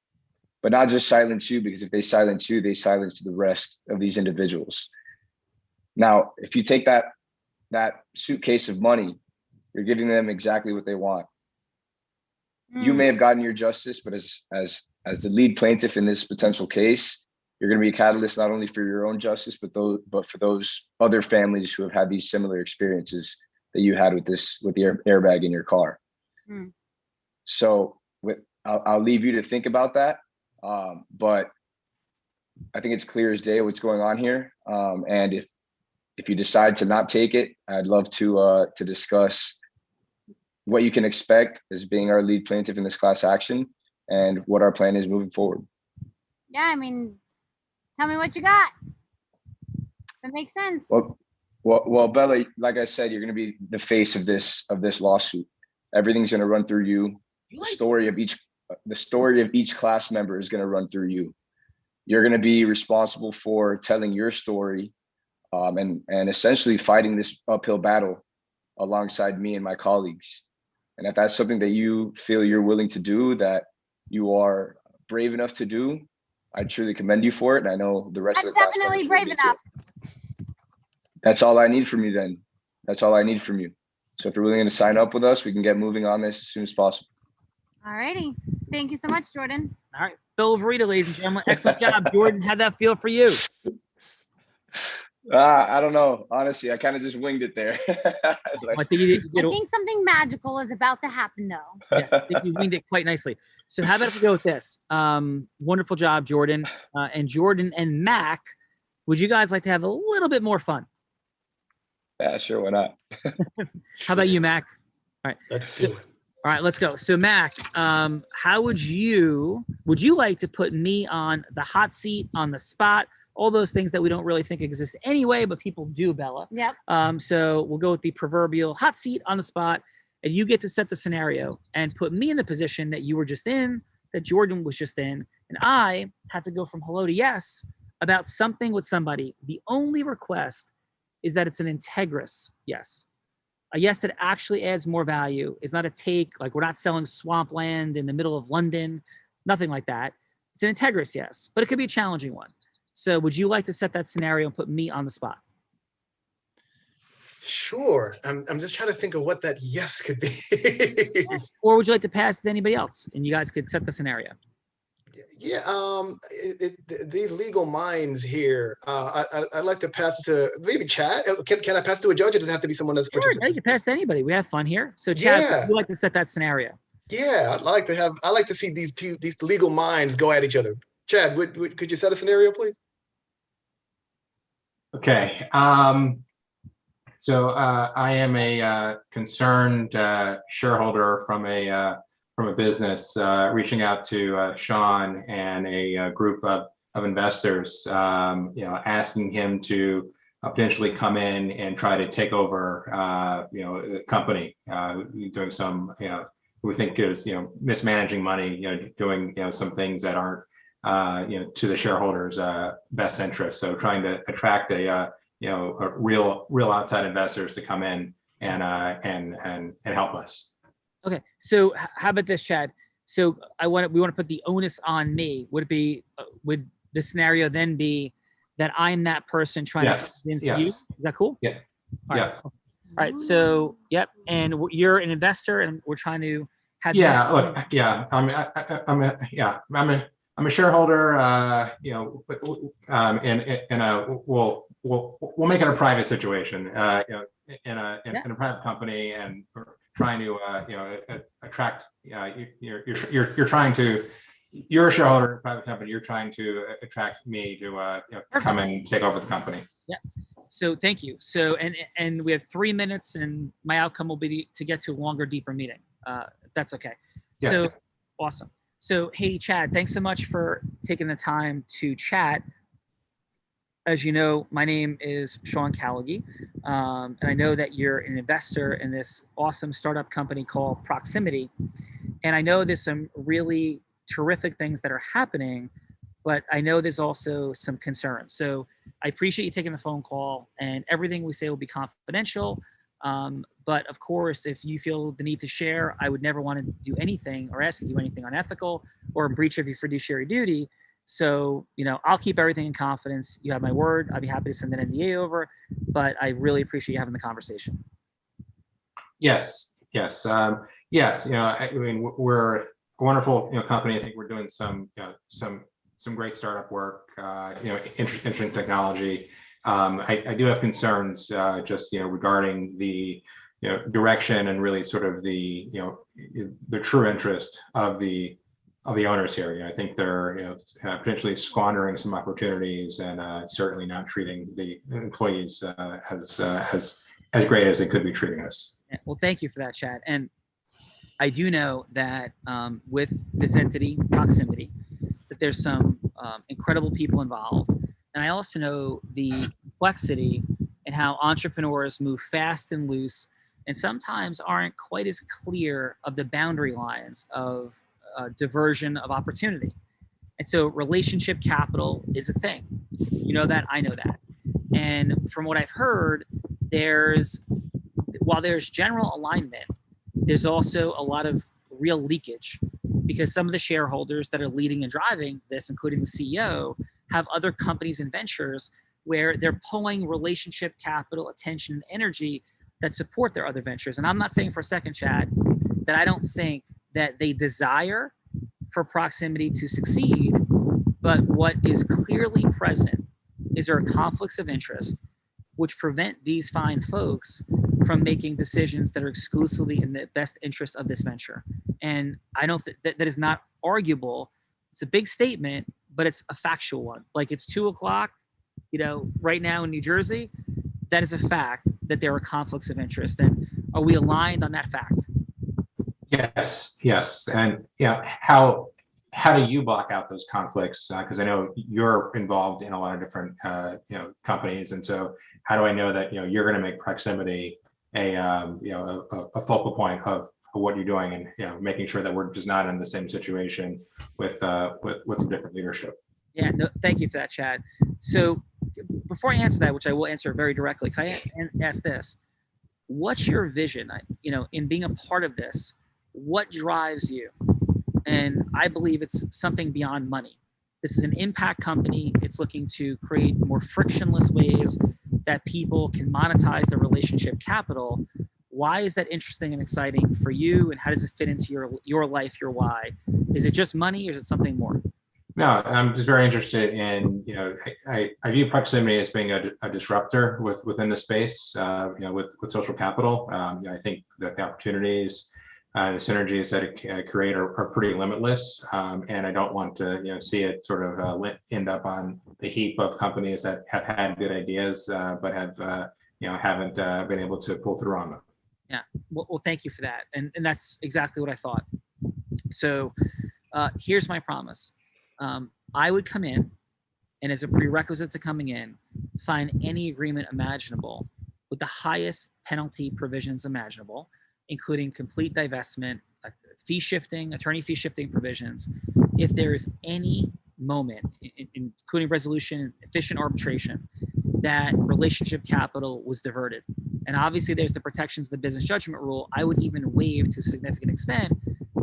Speaker 19: But not just silence you, because if they silence you, they silence the rest of these individuals. Now, if you take that suitcase of money, you're giving them exactly what they want. You may have gotten your justice, but as the lead plaintiff in this potential case, you're going to be a catalyst not only for your own justice, but for those other families who have had these similar experiences that you had with the airbag in your car. So I'll leave you to think about that. But I think it's clear as day what's going on here. And if you decide to not take it, I'd love to discuss what you can expect as being our lead plaintiff in this class action and what our plan is moving forward.
Speaker 14: Yeah, I mean, tell me what you got. That makes sense.
Speaker 19: Well, Bella, like I said, you're going to be the face of this lawsuit. Everything's going to run through you. The story of each class member is going to run through you. You're going to be responsible for telling your story, and essentially fighting this uphill battle alongside me and my colleagues. And if that's something that you feel you're willing to do, that you are brave enough to do, I truly commend you for it. And I know the rest of the class
Speaker 14: definitely brave enough.
Speaker 19: That's all I need from you then. That's all I need from you. So if you're willing to sign up with us, we can get moving on this as soon as possible.
Speaker 14: All righty. Thank you so much, Jordan.
Speaker 1: All right. Bill Verita, ladies and gentlemen. Excellent job, Jordan. How'd that feel for you?
Speaker 19: I don't know. Honestly, I kind of just winged it there.
Speaker 1: I think
Speaker 14: something magical is about to happen, though.
Speaker 1: Yes, I think you winged it quite nicely. So how about if we go with this? Wonderful job, Jordan. And Jordan and Mac, would you guys like to have a little bit more fun?
Speaker 19: Yeah, sure. Why not?
Speaker 1: How about you, Mac? All right.
Speaker 16: Let's do it.
Speaker 1: All right, let's go. So Mac, how would you like to put me on the hot seat, on the spot? All those things that we don't really think exist anyway, but people do, Bella.
Speaker 14: Yep.
Speaker 1: So we'll go with the proverbial hot seat on the spot, and you get to set the scenario and put me in the position that you were just in, that Jordan was just in, and I had to go from hello to yes about something with somebody. The only request is that it's an integrous yes. A yes that actually adds more value, is not a take, like we're not selling swampland in the middle of London, nothing like that. It's an integrous yes, but it could be a challenging one. So would you like to set that scenario and put me on the spot?
Speaker 16: Sure. I'm just trying to think of what that yes could be.
Speaker 1: Or would you like to pass it to anybody else and you guys could set the scenario?
Speaker 16: Yeah, the legal minds here. I'd like to pass it to maybe Chad. Can I pass it to a judge? Or does it have to be someone that's
Speaker 1: Sure, no, you can pass it to anybody. We have fun here. So Chad, would you like to set that scenario?
Speaker 16: Yeah, I'd like to see these legal minds go at each other. Chad, could you set a scenario, please?
Speaker 15: Okay. So I am a concerned shareholder from a business reaching out to Sean and a group of investors, asking him to potentially come in and try to take over, the company, doing some, we think is, mismanaging money, doing, some things that aren't to the shareholders' best interest. So trying to attract a real outside investors to come in and help us.
Speaker 1: Okay, so how about this, Chad? So we want to put the onus on me. Would it be would the scenario then be that I'm that person trying to convince you? Is that cool?
Speaker 15: Yeah.
Speaker 1: All right. All right. So yep, and you're an investor, and we're trying to have.
Speaker 15: Yeah. Look. Yeah. I'm a shareholder. And we'll make it a private situation. In a private company, and we're trying to attract. You're a shareholder in a private company. You're trying to attract me to come and take over the company.
Speaker 1: Yeah. So thank you. So and we have 3 minutes, and my outcome will be to get to a longer, deeper meeting. If that's okay.
Speaker 15: Yes.
Speaker 1: So awesome. So hey, Chad, thanks so much for taking the time to chat. As you know, my name is Sean Callaghy, and I know that you're an investor in this awesome startup company called Proximity. And I know there's some really terrific things that are happening, but I know there's also some concerns. So I appreciate you taking the phone call, and everything we say will be confidential. But of course, if you feel the need to share, I would never want to do anything or ask you to do anything unethical or in breach of your fiduciary duty. So, I'll keep everything in confidence. You have my word. I'd be happy to send an NDA over, but I really appreciate you having the conversation.
Speaker 15: Yes. I mean, we're a wonderful company. I think we're doing some great startup work. Interesting technology. I do have concerns just regarding the direction and really sort of the true interest of the owners here. I think they're potentially squandering some opportunities and certainly not treating the employees as great as they could be treating us.
Speaker 1: Well, thank you for that, Chad. And I do know that with this entity, Proximity, that there's some incredible people involved. And I also know the complexity and how entrepreneurs move fast and loose and sometimes aren't quite as clear of the boundary lines of diversion of opportunity. And so relationship capital is a thing. You know that, I know that. And from what I've heard, while there's general alignment, there's also a lot of real leakage because some of the shareholders that are leading and driving this, including the CEO, have other companies and ventures where they're pulling relationship capital, attention, and energy that support their other ventures. And I'm not saying for a second, Chad, that I don't think that they desire for Proximity to succeed, but what is clearly present is there are conflicts of interest which prevent these fine folks from making decisions that are exclusively in the best interest of this venture. And I don't think that is not arguable. It's a big statement, but it's a factual one. Like it's 2:00, right now in New Jersey, that is a fact that there are conflicts of interest. And are we aligned on that fact?
Speaker 15: Yes. And how do you block out those conflicts? Because I know you're involved in a lot of different companies, and so how do I know that you're going to make Proximity a focal point of what you're doing, and making sure that we're just not in the same situation with some different leadership?
Speaker 1: Yeah, no, thank you for that, Chad. So before I answer that, which I will answer very directly, can I ask this? What's your vision? In being a part of this, what drives you? And I believe it's something beyond money. This is an impact company. It's looking to create more frictionless ways that people can monetize their relationship capital. Why is that interesting and exciting for you? And how does it fit into your life, your why? Is it just money or is it something more?
Speaker 15: No, I'm just very interested in, I view Proximity as being a disruptor within the space, with social capital. I think that the opportunities, the synergies that it create are pretty limitless, and I don't want to see it sort of end up on the heap of companies that have had good ideas but have haven't been able to pull through on them.
Speaker 1: Yeah, well, thank you for that, and that's exactly what I thought. So here's my promise. I would come in, and as a prerequisite to coming in, sign any agreement imaginable with the highest penalty provisions imaginable, including complete divestment, attorney fee shifting provisions. If there is any moment, including resolution, efficient arbitration, that relationship capital was diverted. And obviously there's the protections of the business judgment rule. I would even waive to a significant extent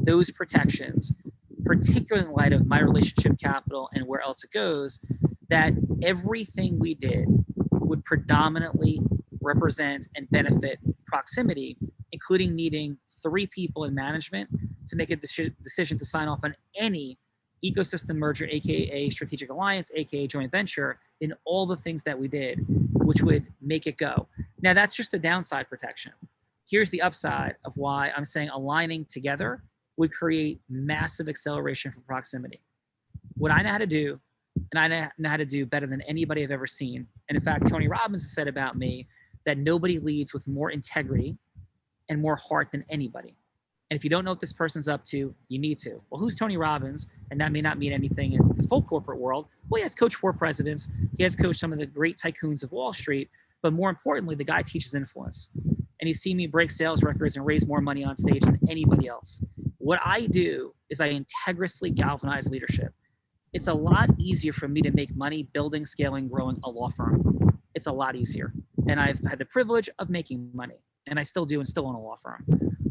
Speaker 1: those protections, particularly in light of my relationship capital and where else it goes, that everything we did would predominantly represent and benefit proximity, including needing 3 people in management to make a decision to sign off on any ecosystem merger, aka strategic alliance, aka joint venture, in all the things that we did, which would make it go. Now that's just the downside protection. Here's the upside of why I'm saying aligning together would create massive acceleration for proximity. What I know how to do, and I know how to do better than anybody I've ever seen, and in fact, Tony Robbins has said about me that nobody leads with more integrity and more heart than anybody. And if you don't know what this person's up to, you need to. Well, who's Tony Robbins? And that may not mean anything in the full corporate world. Well, he has coached 4 presidents. He has coached some of the great tycoons of Wall Street. But more importantly, the guy teaches influence. And he's seen me break sales records and raise more money on stage than anybody else. What I do is I integriously galvanize leadership. It's a lot easier for me to make money building, scaling, growing a law firm. It's a lot easier. And I've had the privilege of making money. And I still do and still own a law firm.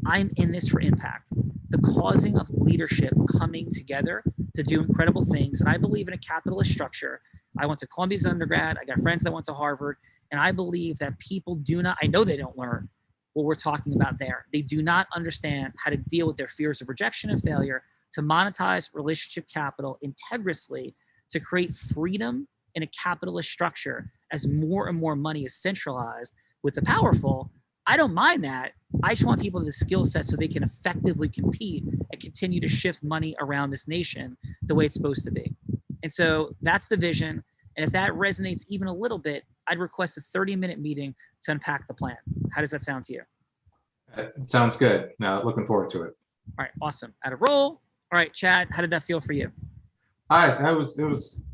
Speaker 1: I'm in this for impact. The causing of leadership coming together to do incredible things. And I believe in a capitalist structure. I went to Columbia's undergrad. I got friends that went to Harvard. And I believe that people do not, I know they don't learn what we're talking about there. They do not understand how to deal with their fears of rejection and failure, to monetize relationship capital integriously, to create freedom in a capitalist structure as more and more money is centralized with the powerful. I don't mind that. I just want people with the skill set so they can effectively compete and continue to shift money around this nation the way it's supposed to be. And so that's the vision. And if that resonates even a little bit, I'd request a 30-minute meeting to unpack the plan. How does that sound to you?
Speaker 15: It sounds good. Now, looking forward to it.
Speaker 1: All right, awesome. At a roll. All right, Chad, how did that feel for you?
Speaker 15: It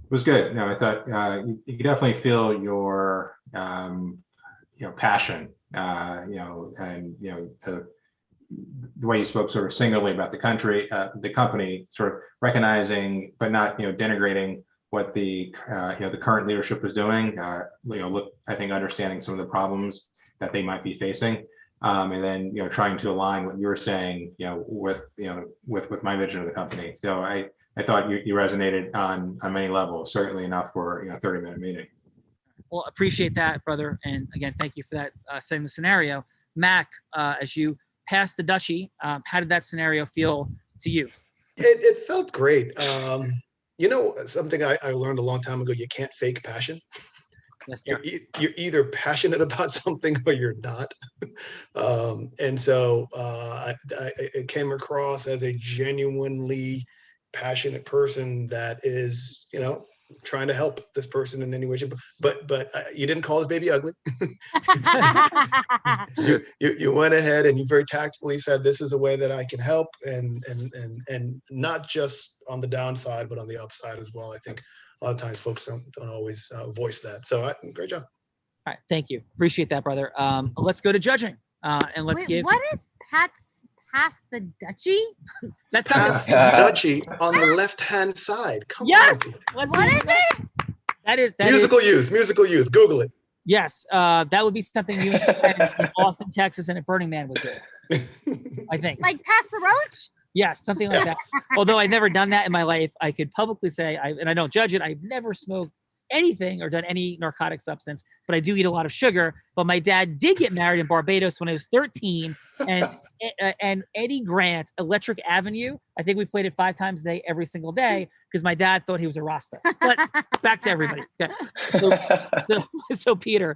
Speaker 15: was good. No, I thought you could definitely feel your passion. And the way you spoke sort of singularly about the country, the company, sort of recognizing but not denigrating what the current leadership is doing. I think understanding some of the problems that they might be facing, and then trying to align what you were saying with my vision of the company. So I thought you resonated on many levels, certainly enough for a 30-minute meeting.
Speaker 1: Well, appreciate that, brother. And again, thank you for that, setting the scenario. Mac, as you passed the Dutchie, how did that scenario feel to you?
Speaker 16: It felt great. Something I learned a long time ago, you can't fake passion.
Speaker 1: Yes,
Speaker 16: you're either passionate about something or you're not. And so it came across as a genuinely passionate person that is, trying to help this person in any way, but you didn't call his baby ugly. you went ahead and you very tactfully said, this is a way that I can help, and not just on the downside, but on the upside as well. I think a lot of times folks don't always voice that. So great job.
Speaker 1: All right, thank you. Appreciate that, brother. Let's go to judging, and let's give.
Speaker 14: What is past the Dutchie?
Speaker 1: That's
Speaker 16: Dutchie on the left-hand side. Come on.
Speaker 14: What is it?
Speaker 1: That is
Speaker 16: musical youth. Google it.
Speaker 1: Yes, that would be something you in Austin, Texas, and at Burning Man would do. I think.
Speaker 14: Like Pass the Roach?
Speaker 1: Yes, something like that. Although I've never done that in my life, I could publicly say, and I don't judge it, I've never smoked anything or done any narcotic substance, but I do eat a lot of sugar. But my dad did get married in Barbados when I was 13, and Eddie Grant, Electric Avenue, I think we played it 5 times a day, every single day, because my dad thought he was a Rasta. But back to everybody. Okay. So Peter,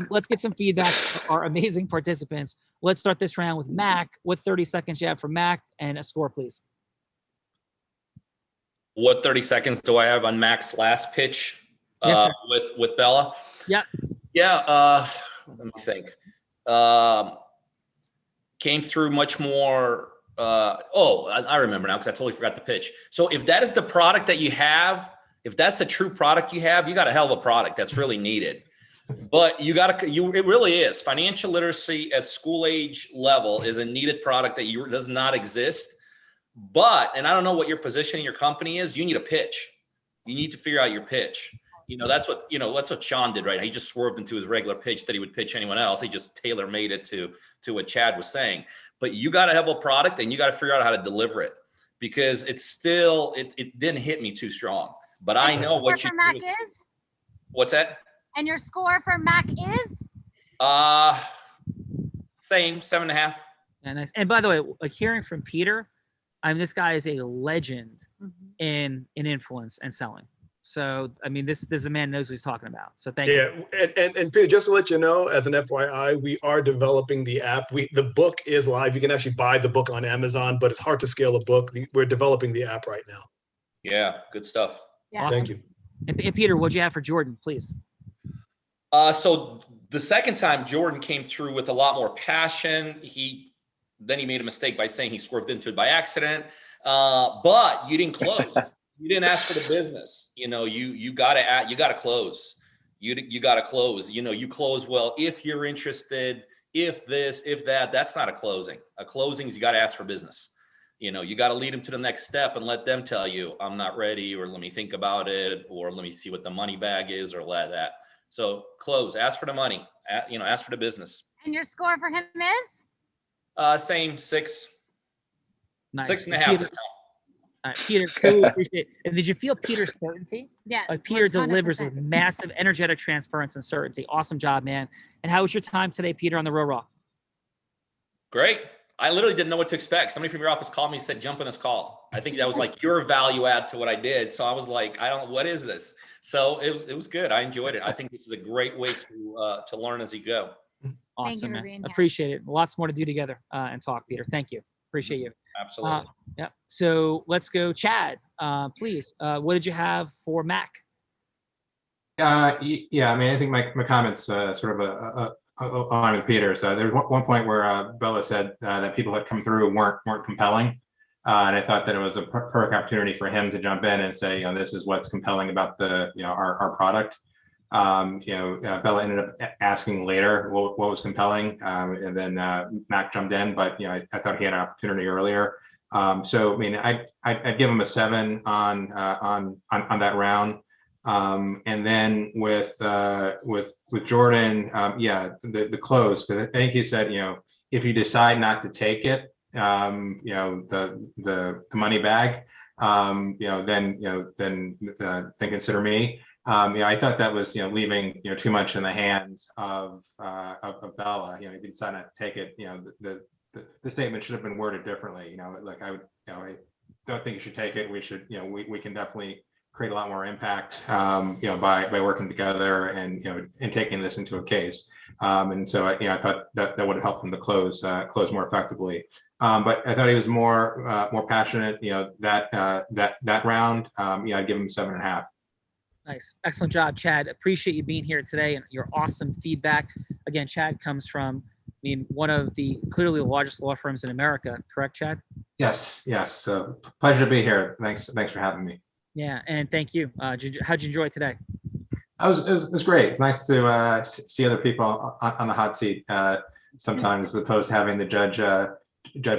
Speaker 1: let's get some feedback from our amazing participants. Let's start this round with Mac. What 30 seconds you have for Mac, and a score, please?
Speaker 17: What 30 seconds do I have on Mac's last pitch?
Speaker 1: Yes,
Speaker 17: with Bella?
Speaker 1: Yeah.
Speaker 17: Let me think. Came through much more. I remember now because I totally forgot the pitch. So if that is the product that you have, if that's the true product you have, you got a hell of a product that's really needed. But it really is. Financial literacy at school age level is a needed product that does not exist. But, and I don't know what your position in your company is, you need a pitch. You need to figure out your pitch. That's what Sean did, right? He just swerved into his regular pitch that he would pitch anyone else. He just tailor-made it to what Chad was saying. But you got to have a product and you got to figure out how to deliver it, because it's still, it didn't hit me too strong. But I know what you
Speaker 14: Mac
Speaker 17: do.
Speaker 14: is?
Speaker 17: What's that?
Speaker 14: And your score for Mac is?
Speaker 17: Same, 7.5.
Speaker 1: Yeah, nice. And by the way, like hearing from Peter, I mean, this guy is a legend in influence and selling. So, I mean, this is a man who knows what he's talking about. So thank you.
Speaker 16: Yeah, and Peter, just to let you know, as an FYI, we are developing the app. The book is live. You can actually buy the book on Amazon, but it's hard to scale a book. We're developing the app right now.
Speaker 17: Yeah, good stuff.
Speaker 14: Yeah.
Speaker 1: Awesome.
Speaker 16: Thank you.
Speaker 1: And Peter, what'd you have for Jordan, please?
Speaker 17: So the second time Jordan came through with a lot more passion. Then he made a mistake by saying he swerved into it by accident. But you didn't close. You didn't ask for the business. You gotta close. You gotta close. You close well if you're interested. If this, if that. That's not a closing. A closing is you gotta ask for business. You gotta lead them to the next step and let them tell you, I'm not ready, or let me think about it, or let me see what the money bag is, or let that. So close. Ask for the money. Ask for the business.
Speaker 14: And your score for him is?
Speaker 17: Same 6.
Speaker 1: Nice.
Speaker 17: 6.5.
Speaker 1: Peter, cool. Appreciate it. And did you feel Peter's certainty?
Speaker 14: Yes.
Speaker 1: Like Peter
Speaker 14: 100%.
Speaker 1: delivers with massive energetic transference and certainty. Awesome job, man. And how was your time today, Peter, on the Real Raw?
Speaker 17: Great. I literally didn't know what to expect. Somebody from your office called me and said, jump on this call. I think that was like your value add to what I did. So I was like, what is this? So it was good. I enjoyed it. I think this is a great way to learn as you go.
Speaker 1: Awesome, man. Appreciate it. Lots more to do together and talk, Peter. Thank you. Appreciate you.
Speaker 17: Absolutely.
Speaker 1: Yeah. So let's go, Chad. Please. What did you have for Mac?
Speaker 15: Yeah, I mean, I think my comments sort of along with Peter. So there's one point where Bella said that people that come through weren't compelling, and I thought that it was a perfect opportunity for him to jump in and say, this is what's compelling about our product. Bella ended up asking later what was compelling, and then Mac jumped in, but I thought he had an opportunity earlier. So I mean, I'd give him a 7 on that round. And then with Jordan, the close, because I think he said, if you decide not to take it, the money bag, then consider me. I thought that was leaving too much in the hands of Bella. If you decide not to take it, the statement should have been worded differently. Like I don't think you should take it. We should, we can definitely create a lot more impact, by working together and taking this into a case. And so I thought that would have helped him to close more effectively. But I thought he was more passionate. That round, I'd give him 7.5.
Speaker 1: Nice. Excellent job, Chad. Appreciate you being here today and your awesome feedback. Again, Chad comes from, one of the clearly the largest law firms in America. Correct, Chad?
Speaker 15: Yes. Pleasure to be here. Thanks for having me.
Speaker 1: Yeah, and thank you. How'd you enjoy today?
Speaker 15: It was great. It's nice to see other people on the hot seat sometimes, as opposed to having the judge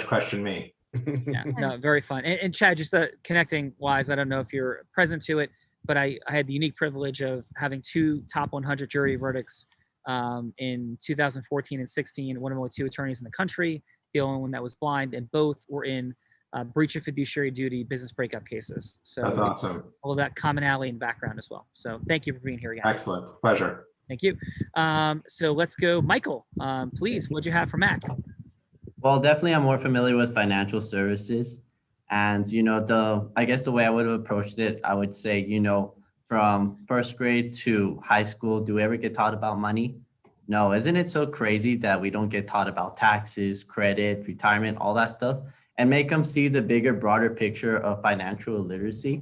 Speaker 15: question me.
Speaker 1: Yeah, no, very fun. And Chad, just connecting wise, I don't know if you're present to it, but I had the unique privilege of having 2 top 100 jury verdicts in 2014 and 16. One of them with 2 attorneys in the country, the only one that was blind, and both were in breach of fiduciary duty business breakup cases. So
Speaker 15: that's awesome.
Speaker 1: All of that commonality and background as well. So thank you for being here again.
Speaker 15: Excellent. Pleasure.
Speaker 1: Thank you. So let's go, Michael. Please, what'd you have for Mac?
Speaker 18: Well, definitely I'm more familiar with financial services. And, I guess the way I would have approached it, I would say, from first grade to high school, do we ever get taught about money? No. Isn't it so crazy that we don't get taught about taxes, credit, retirement, all that stuff, and make them see the bigger, broader picture of financial literacy,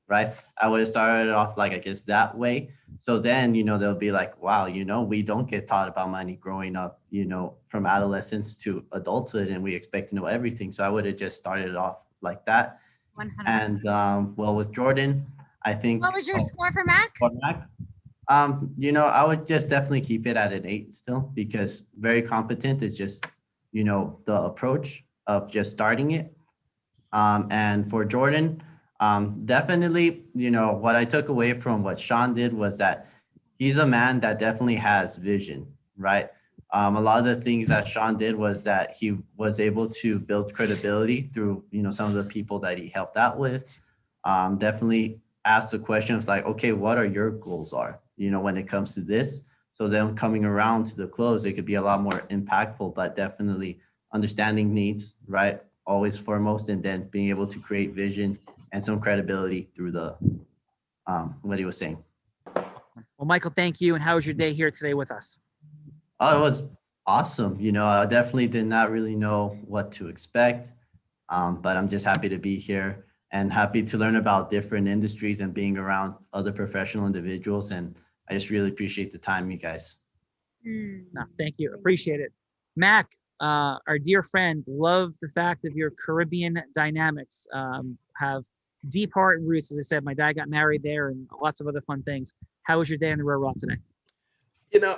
Speaker 18: right? I would have started off that way. So then, they'll be like, wow, we don't get taught about money growing up, from adolescence to adulthood, and we expect to know everything. So I would have just started off like that.
Speaker 14: 100%.
Speaker 18: And with Jordan, I think.
Speaker 14: What was your score for Mac?
Speaker 18: For Mac, I would just definitely keep it at an 8 still, because very competent is just, the approach of just starting it. And for Jordan, Definitely, what I took away from what Sean did was that he's a man that definitely has vision, right? A lot of the things that Sean did was that he was able to build credibility through, some of the people that he helped out with. Definitely ask the questions like, okay, what are your goals are, when it comes to this? So then coming around to the close, it could be a lot more impactful, but definitely understanding needs, right? Always foremost, and then being able to create vision and some credibility through the what he was saying.
Speaker 1: Well, Michael, thank you. And how was your day here today with us?
Speaker 18: Oh, it was awesome. I definitely did not really know what to expect, but I'm just happy to be here and happy to learn about different industries and being around other professional individuals. And I just really appreciate the time, you guys.
Speaker 1: No, thank you. Appreciate it. Mac, our dear friend, love the fact of your Caribbean dynamics. Have deep heart and roots. As I said, my dad got married there and lots of other fun things. How was your day on the Real Raw today?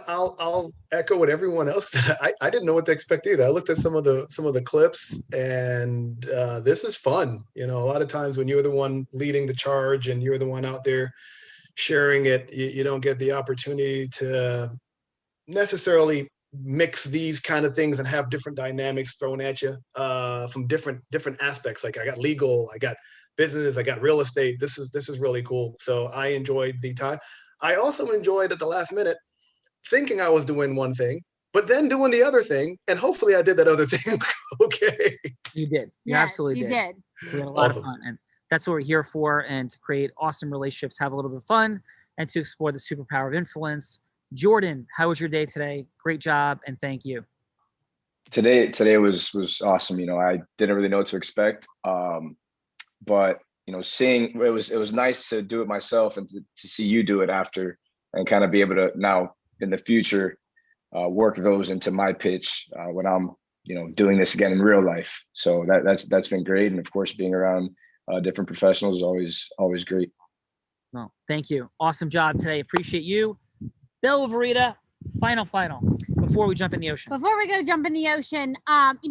Speaker 16: I'll echo what everyone else did. I didn't know what to expect either. I looked at some of the clips, and this is fun. A lot of times when you're the one leading the charge and you're the one out there sharing it, you don't get the opportunity to necessarily mix these kind of things and have different dynamics thrown at you from different aspects. Like I got legal, I got business, I got real estate. This is really cool. So I enjoyed the time. I also enjoyed at the last minute thinking I was doing one thing, but then doing the other thing, and hopefully I did that other thing okay.
Speaker 1: You did. You
Speaker 14: Yes,
Speaker 1: absolutely
Speaker 14: you did.
Speaker 1: We had a lot
Speaker 16: Awesome.
Speaker 1: of fun, and that's what we're here for, and to create awesome relationships, have a little bit of fun, and to explore the superpower of influence. Jordan, how was your day today? Great job, and thank you.
Speaker 19: Today was awesome. I didn't really know what to expect, but seeing it was nice to do it myself and to see you do it after, and kind of be able to now in the future work those into my pitch when I'm doing this again in real life. So that's been great, and of course being around different professionals is always great.
Speaker 1: Well, thank you. Awesome job today. Appreciate you. Bill Verita, final before we jump in the ocean.
Speaker 14: Before we go jump in the ocean, I don't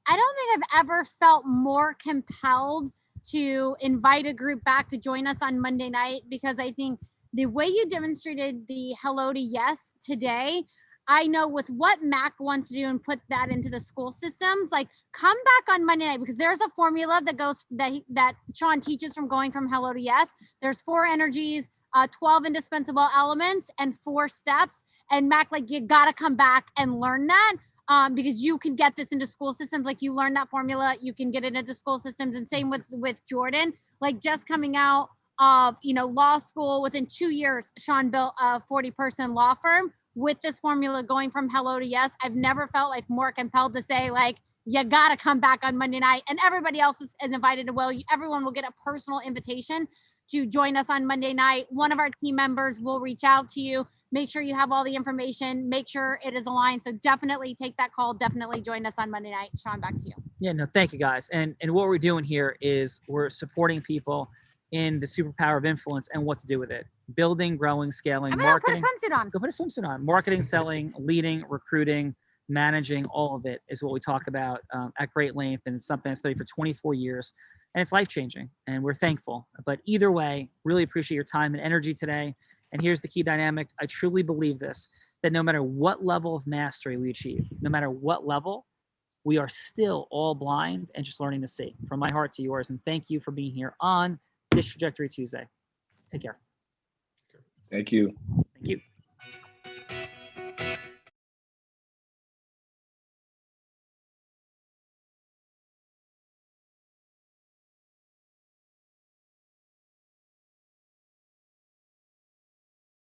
Speaker 14: think I've ever felt more compelled to invite a group back to join us on Monday night, because I think the way you demonstrated the hello to yes today, I know with what Mac wants to do and put that into the school systems, like come back on Monday night, because there's a formula that goes that Sean teaches from going from hello to yes. There's 4 energies, 12 indispensable elements, and 4 steps. And Mac, like you gotta come back and learn that. Because you can get this into school systems. Like you learn that formula, you can get it into school systems. And same with Jordan, like just coming out of law school, within 2 years Sean built a 40-person law firm with this formula, going from hello to yes. I've never felt like more compelled to say, like, you gotta come back on Monday night, and everybody else is invited. Everyone will get a personal invitation to join us on Monday night. One of our team members will reach out to you, make sure you have all the information, make sure it is aligned. So definitely take that call. Definitely join us on Monday night. Sean, back to you.
Speaker 1: Yeah, no, thank you guys. And what we're doing here is we're supporting people in the superpower of influence and what to do with it. Building, growing, scaling, marketing.
Speaker 14: Put a swimsuit on.
Speaker 1: Go put a swimsuit on. Marketing, selling, leading, recruiting, managing, all of it is what we talk about at great length. And it's something I studied for 24 years. And it's life-changing. And we're thankful. But either way, really appreciate your time and energy today. And here's the key dynamic. I truly believe this, that no matter what level of mastery we achieve, no matter what level, we are still all blind and just learning to see. From my heart to yours. And thank you for being here on this Trajectory Tuesday. Take care.
Speaker 19: Thank you.
Speaker 1: Thank you.